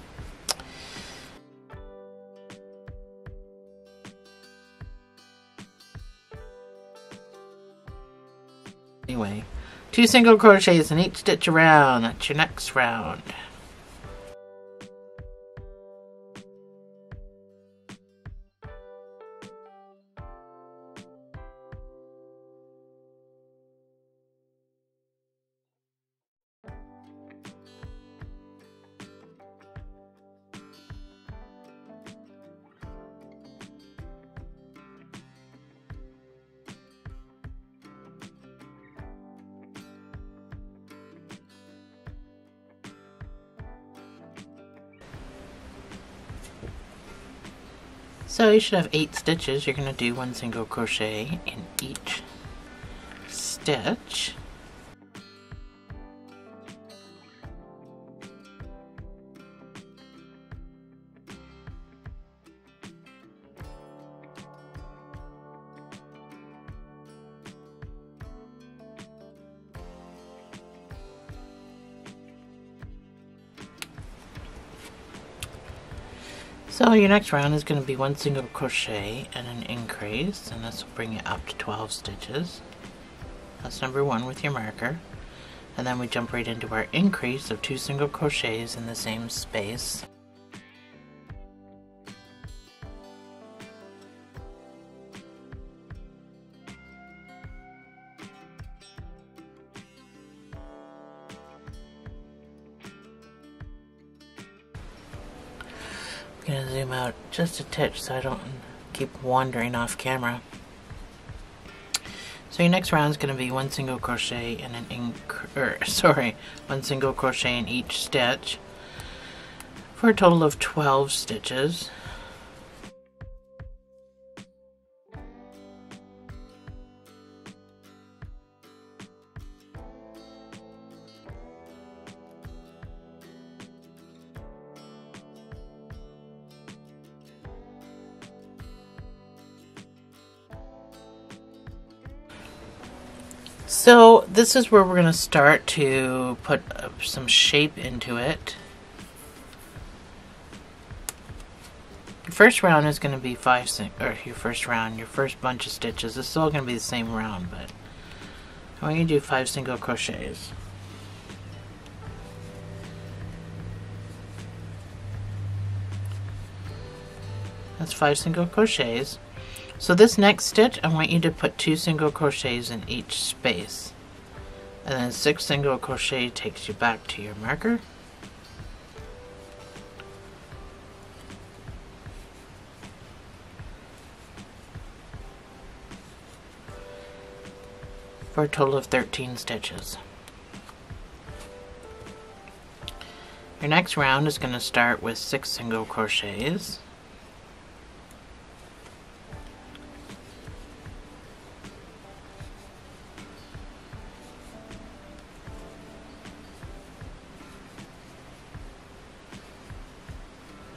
Anyway, 2 single crochets in each stitch around. That's your next round. So you should have 8 stitches. You're going to do 1 single crochet in each stitch. So your next round is going to be 1 single crochet and an increase, and this will bring you up to 12 stitches. That's number 1 with your marker. And then we jump right into our increase of 2 single crochets in the same space. I'm going to zoom out just a touch so I don't keep wandering off camera. So your next round is going to be 1 single crochet and an 1 single crochet in each stitch for a total of 12 stitches. So this is where we're going to start to put some shape into it. Your first round is going to be your first bunch of stitches. This is all going to be the same round, but I want you to do 5 single crochets. That's 5 single crochets. So this next stitch, I want you to put 2 single crochets in each space, and then 6 single crochet takes you back to your marker. For a total of 13 stitches. Your next round is going to start with 6 single crochets.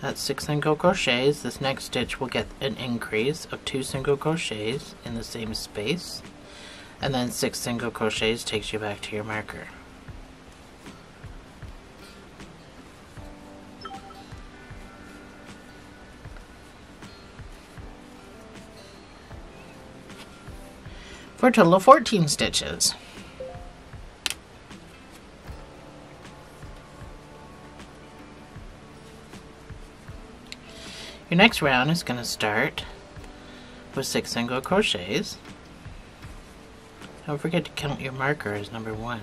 That's 6 single crochets. This next stitch will get an increase of 2 single crochets in the same space, and then 6 single crochets takes you back to your marker. For a total of 14 stitches. Your next round is going to start with 6 single crochets. Don't forget to count your marker as number 1.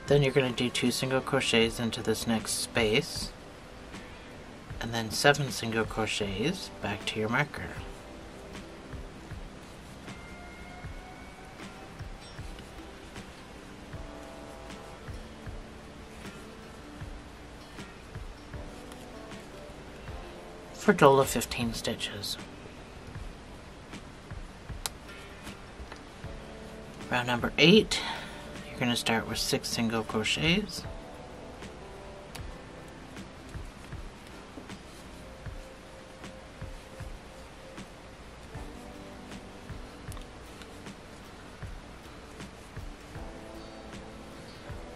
Then you're going to do 2 single crochets into this next space, and then 7 single crochets back to your marker. For a total of 15 stitches. Round number 8, you're going to start with 6 single crochets.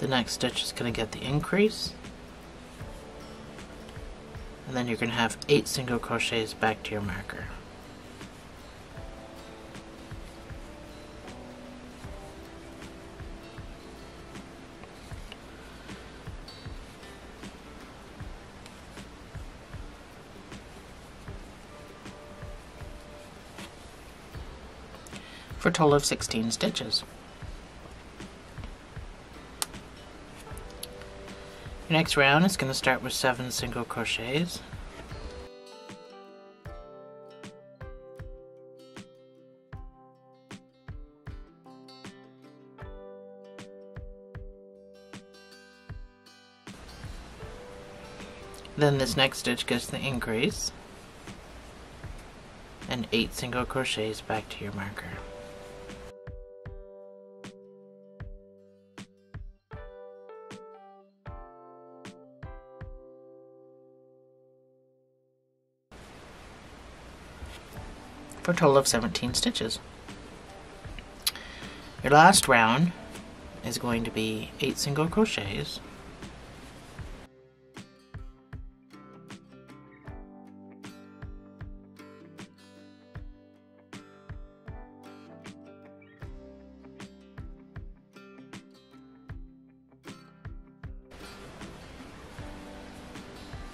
The next stitch is going to get the increase, and then you're going to have 8 single crochets back to your marker. For a total of 16 stitches. Your next round is going to start with 7 single crochets. Then this next stitch gets the increase, and 8 single crochets back to your marker. For a total of 17 stitches. Your last round is going to be 8 single crochets,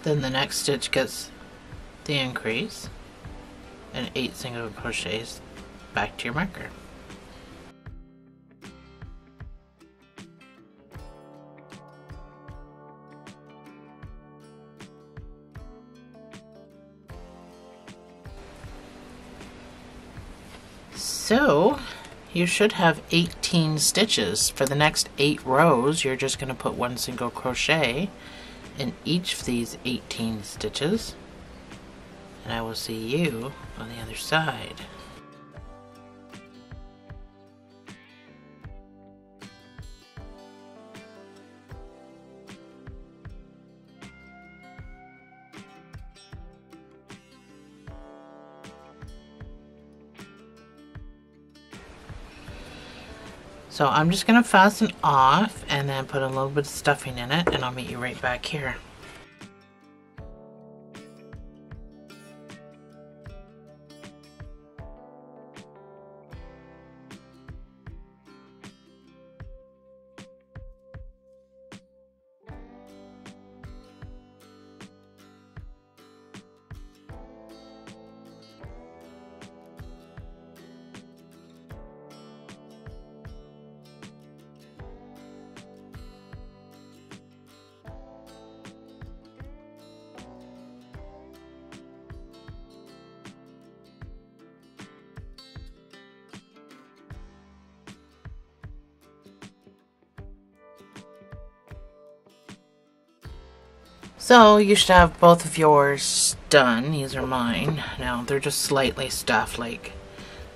then the next stitch gets the increase, and 8 single crochets back to your marker. So you should have 18 stitches. For the next 8 rows, you're just going to put 1 single crochet in each of these 18 stitches, and I will see you on the other side. So I'm just going to fasten off and then put a little bit of stuffing in it, and I'll meet you right back here. So you should have both of yours done. These are mine. Now they're just slightly stuffed, like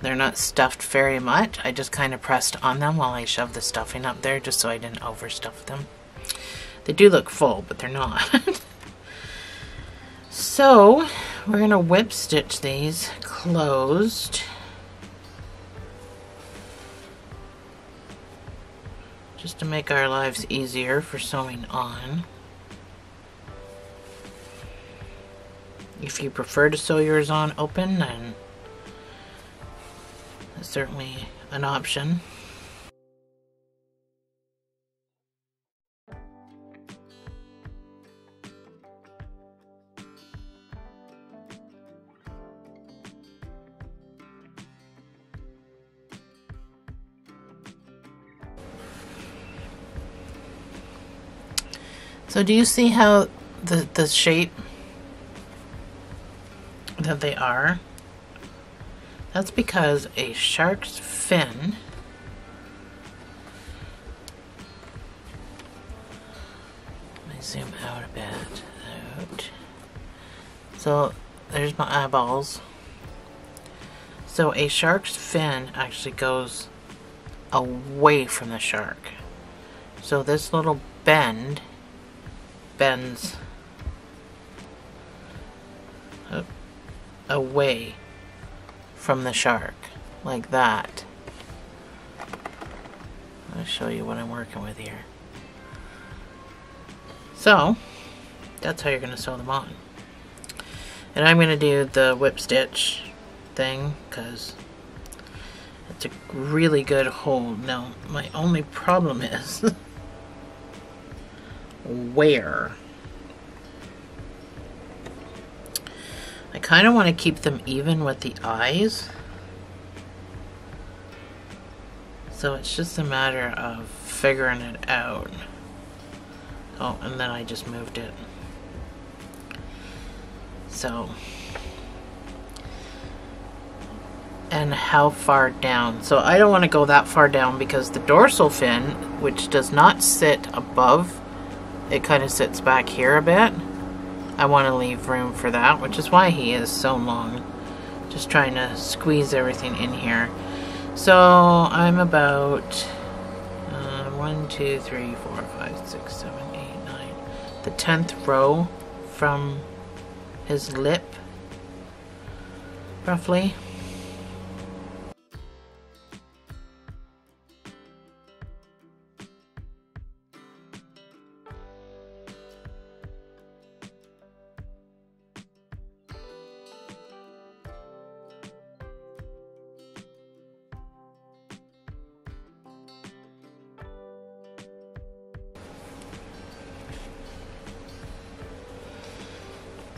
they're not stuffed very much. I just kind of pressed on them while I shoved the stuffing up there just so I didn't overstuff them. They do look full, but they're not. So we're going to whip stitch these closed. Just to make our lives easier for sewing on. If you prefer to sew yours on open, then that's certainly an option. So do you see how the shape that they are? That's because a shark's fin let me zoom out a bit. Out. So there's my eyeballs. So a shark's fin actually goes away from the shark. So this little bend bends away from the shark, like that. I'll show you what I'm working with here. So, that's how you're going to sew them on. And I'm going to do the whip stitch thing, because it's a really good hold. Now, my only problem is where. I kind of want to keep them even with the eyes. So it's just a matter of figuring it out. Oh, and then I just moved it. So, and how far down? So I don't want to go that far down because the dorsal fin, which does not sit above, it kind of sits back here a bit. I want to leave room for that, which is why he is so long. Just trying to squeeze everything in here. So I'm about 1, 2, 3, 4, 5, 6, 7, 8, 9. The 10th row from his lip, roughly.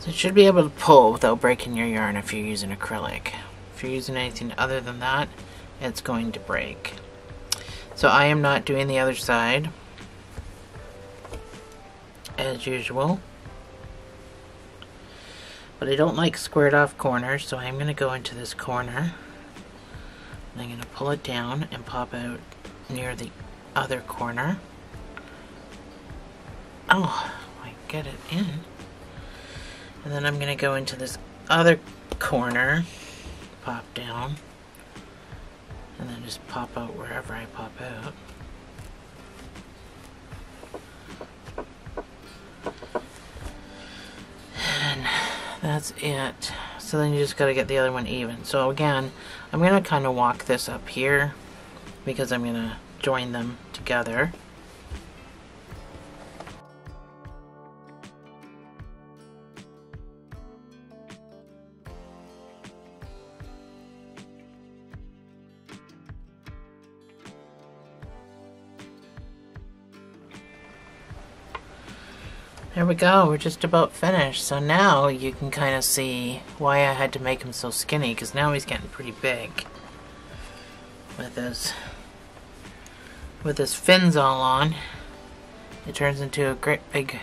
So it should be able to pull without breaking your yarn if you're using acrylic. If you're using anything other than that, it's going to break. So I am not doing the other side as usual. But I don't like squared off corners, so I'm going to go into this corner. And I'm going to pull it down and pop out near the other corner. Oh, I get it in. And then I'm going to go into this other corner, pop down, and then just pop out wherever I pop out. And that's it. So then you just got to get the other one even. So again, I'm going to kind of walk this up here because I'm going to join them together. There we go, we're just about finished. So now you can kind of see why I had to make him so skinny, because now he's getting pretty big with his fins all on. It turns into a great big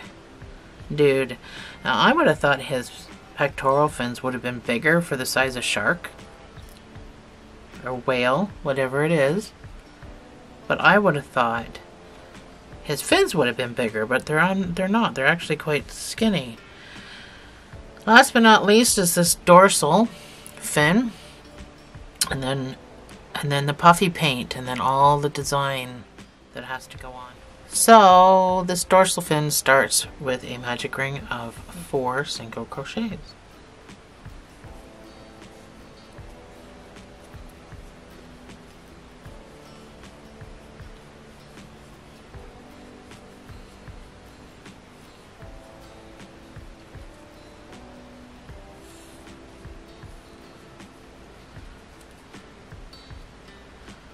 dude. Now I would have thought his pectoral fins would have been bigger for the size of shark or whale, whatever it is, but I would have thought his fins would have been bigger, but they're not. They're actually quite skinny. Last but not least is this dorsal fin, and then the puffy paint, and then all the design that has to go on. So this dorsal fin starts with a magic ring of 4 single crochets.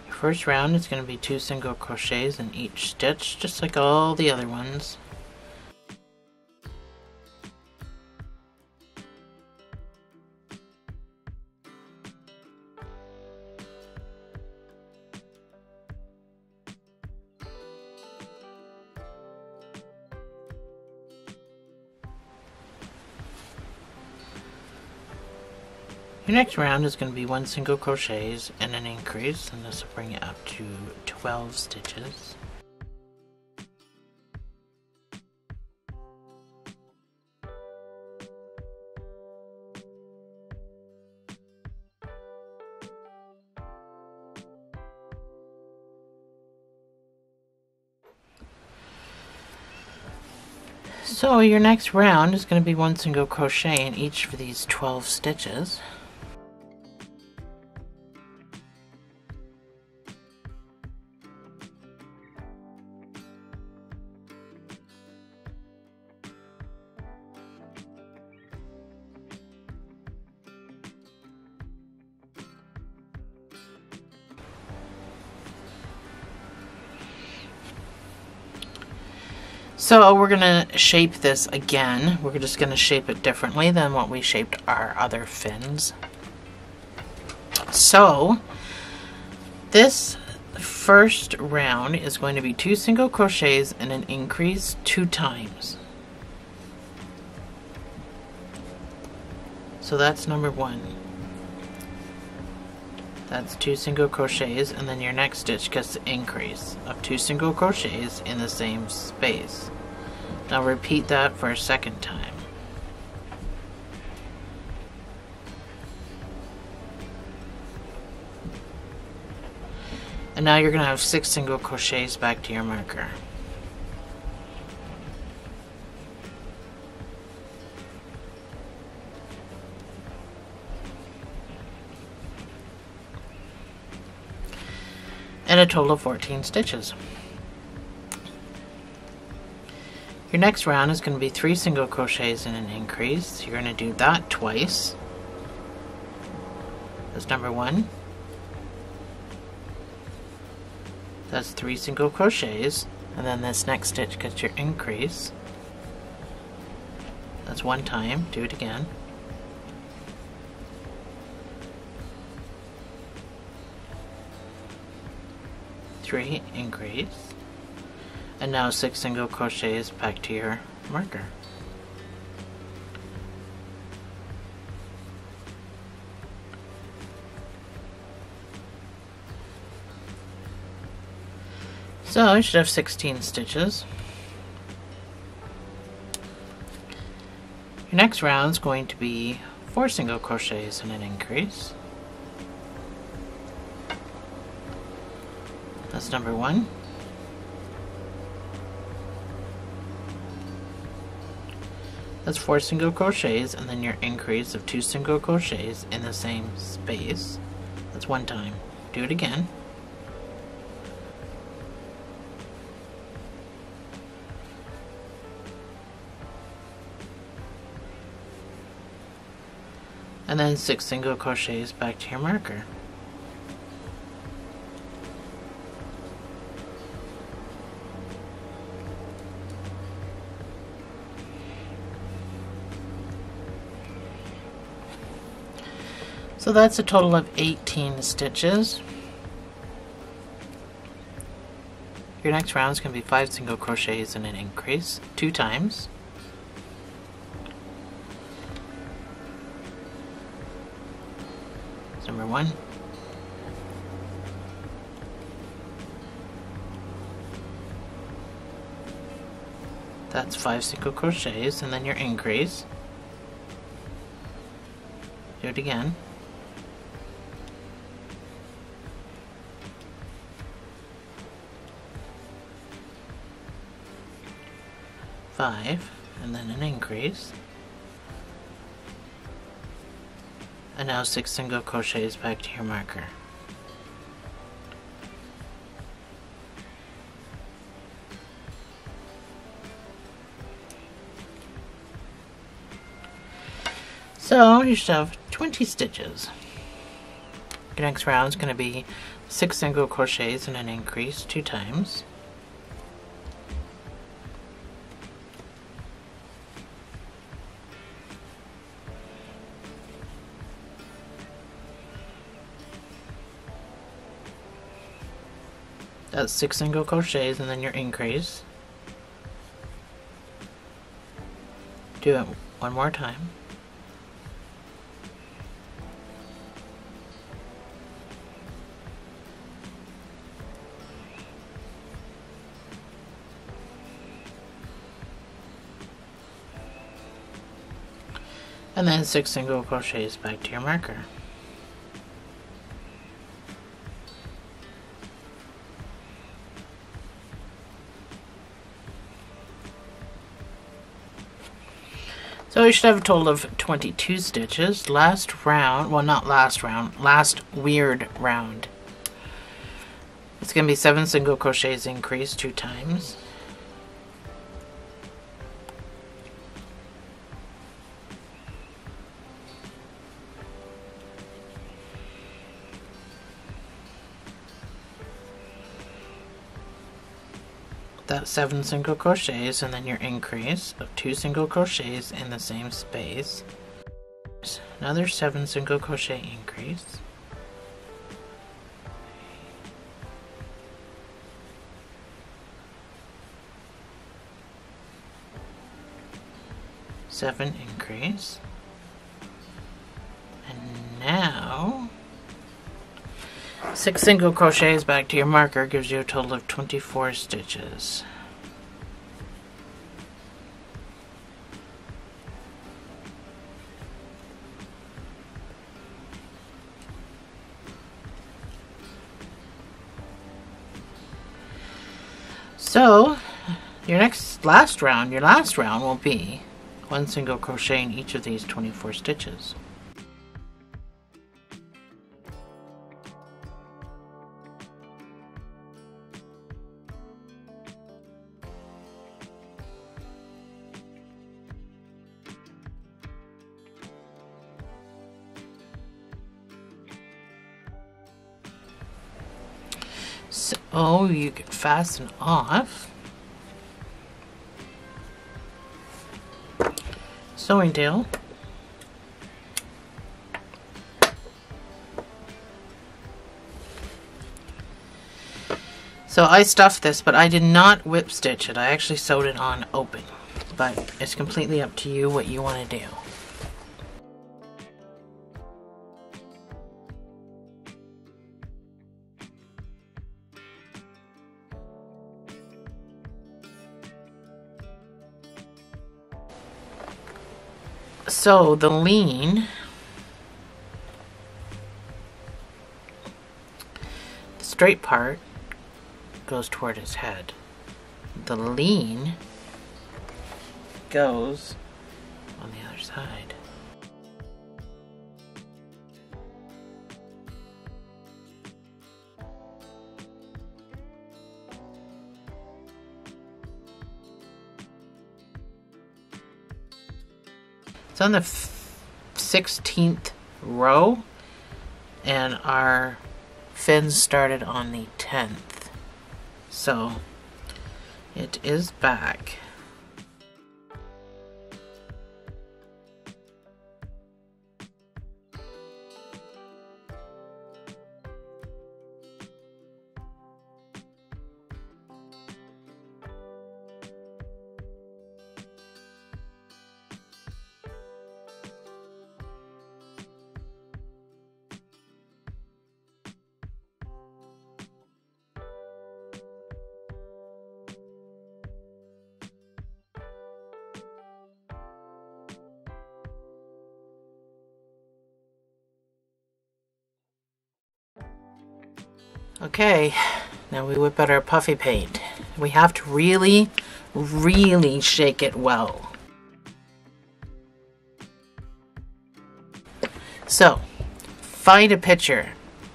First round is going to be 2 single crochets in each stitch, just like all the other ones. Your next round is going to be 1 single crochets and an increase, and this will bring it up to 12 stitches. So your next round is going to be 1 single crochet in each of these 12 stitches. So we're going to shape this again. We're just going to shape it differently than what we shaped our other fins. So this first round is going to be 2 single crochets and an increase 2 times. So that's number 1. That's 2 single crochets, and then your next stitch gets the increase of 2 single crochets in the same space. Now repeat that for a second time. And now you're going to have 6 single crochets back to your marker. And a total of 14 stitches. Your next round is going to be 3 single crochets and an increase. You're going to do that twice. That's number 1. That's 3 single crochets, and then this next stitch gets your increase. That's 1 time. Do it again. Three, increase. And now 6 single crochets back to your marker. So you should have 16 stitches. Your next round is going to be 4 single crochets and an increase. That's number 1. That's 4 single crochets, and then your increase of 2 single crochets in the same space. That's 1 time. Do it again. And then 6 single crochets back to your marker. So that's a total of 18 stitches. Your next round is going to be 5 single crochets and an increase 2 times. That's number 1. That's 5 single crochets, and then your increase. Do it again. Five, and then an increase. And now 6 single crochets back to your marker. So you should have 20 stitches. Your next round is going to be 6 single crochets and an increase 2 times. That's 6 single crochets and then your increase. Do it one more time. And then 6 single crochets back to your marker. So you should have a total of 22 stitches. Last round, well, not last round, last weird round. It's going to be 7 single crochets increase 2 times. That's 7 single crochets, and then your increase of 2 single crochets in the same space. Another 7 single crochet increase. Seven increase. And now 6 single crochets back to your marker gives you a total of 24 stitches. So your last round will be 1 single crochet in each of these 24 stitches. So you can fasten off sewing tail. So I stuffed this, but I did not whip stitch it. I actually sewed it on open, but it's completely up to you what you want to do. So the lean, the straight part goes toward his head. The lean goes on the other side. It's on the 16th row, and our fins started on the 10th. So it is back. Okay, now we whip out our puffy paint. We have to really, really shake it well. So, find a picture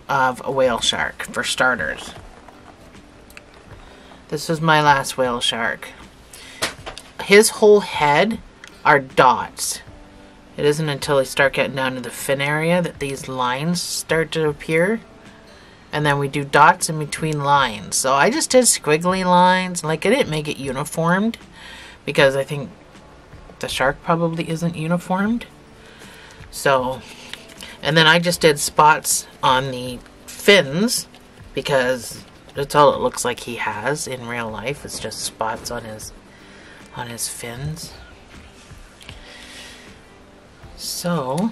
of a whale shark for starters. This is my last whale shark. His whole head are dots. It isn't until I start getting down to the fin area that these lines start to appear. And then we do dots in between lines. So I just did squiggly lines. Like, I didn't make it uniformed because I think the shark probably isn't uniformed. So, and then I just did spots on the fins because that's all it looks like he has in real life. It's just spots on his fins. So,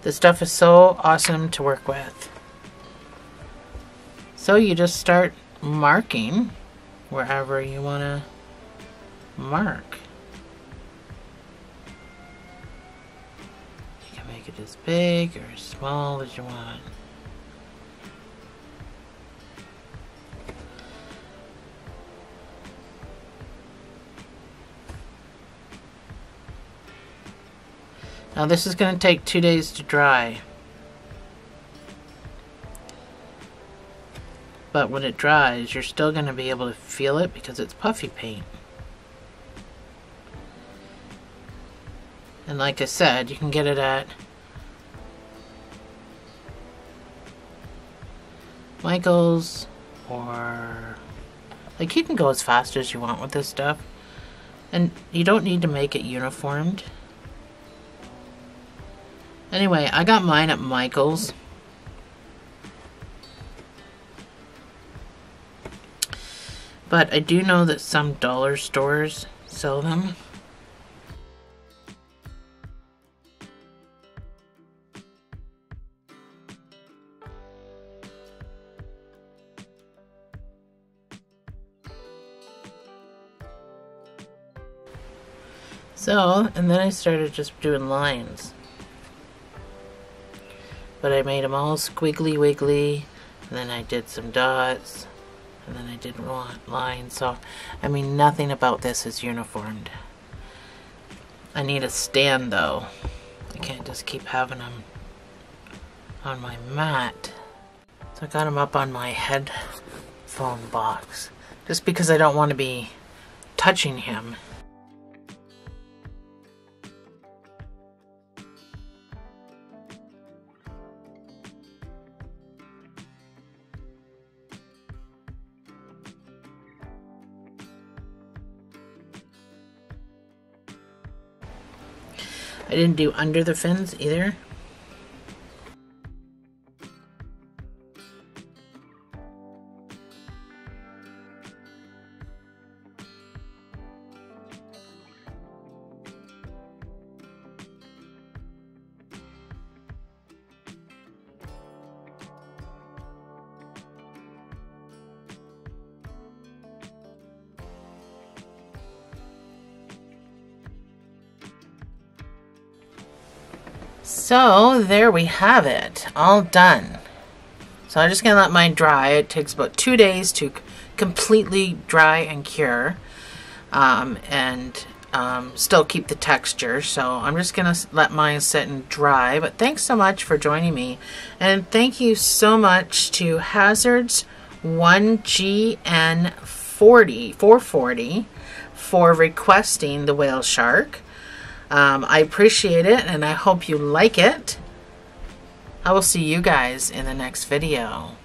this stuff is so awesome to work with. So you just start marking wherever you want to mark. You can make it as big or as small as you want. Now this is going to take 2 days to dry. But when it dries, you're still going to be able to feel it because it's puffy paint. And like I said, you can get it at Michael's, or like, you can go as fast as you want with this stuff. And you don't need to make it uniformed. Anyway, I got mine at Michael's. But I do know that some dollar stores sell them. So, and then I started just doing lines. But I made them all squiggly wiggly, and then I did some dots. And then I did lines. So, I mean, nothing about this is uniformed. I need a stand, though. I can't just keep having them on my mat. So I got them up on my headphone box. Just because I don't want to be touching him. I didn't do under the fins either. So there we have it, all done. So I'm just gonna let mine dry. It takes about 2 days to completely dry and cure, and still keep the texture. So I'm just gonna let mine sit and dry. But thanks so much for joining me, and thank you so much to Hazards 1GN440 for requesting the whale shark. I appreciate it, and I hope you like it. I will see you guys in the next video.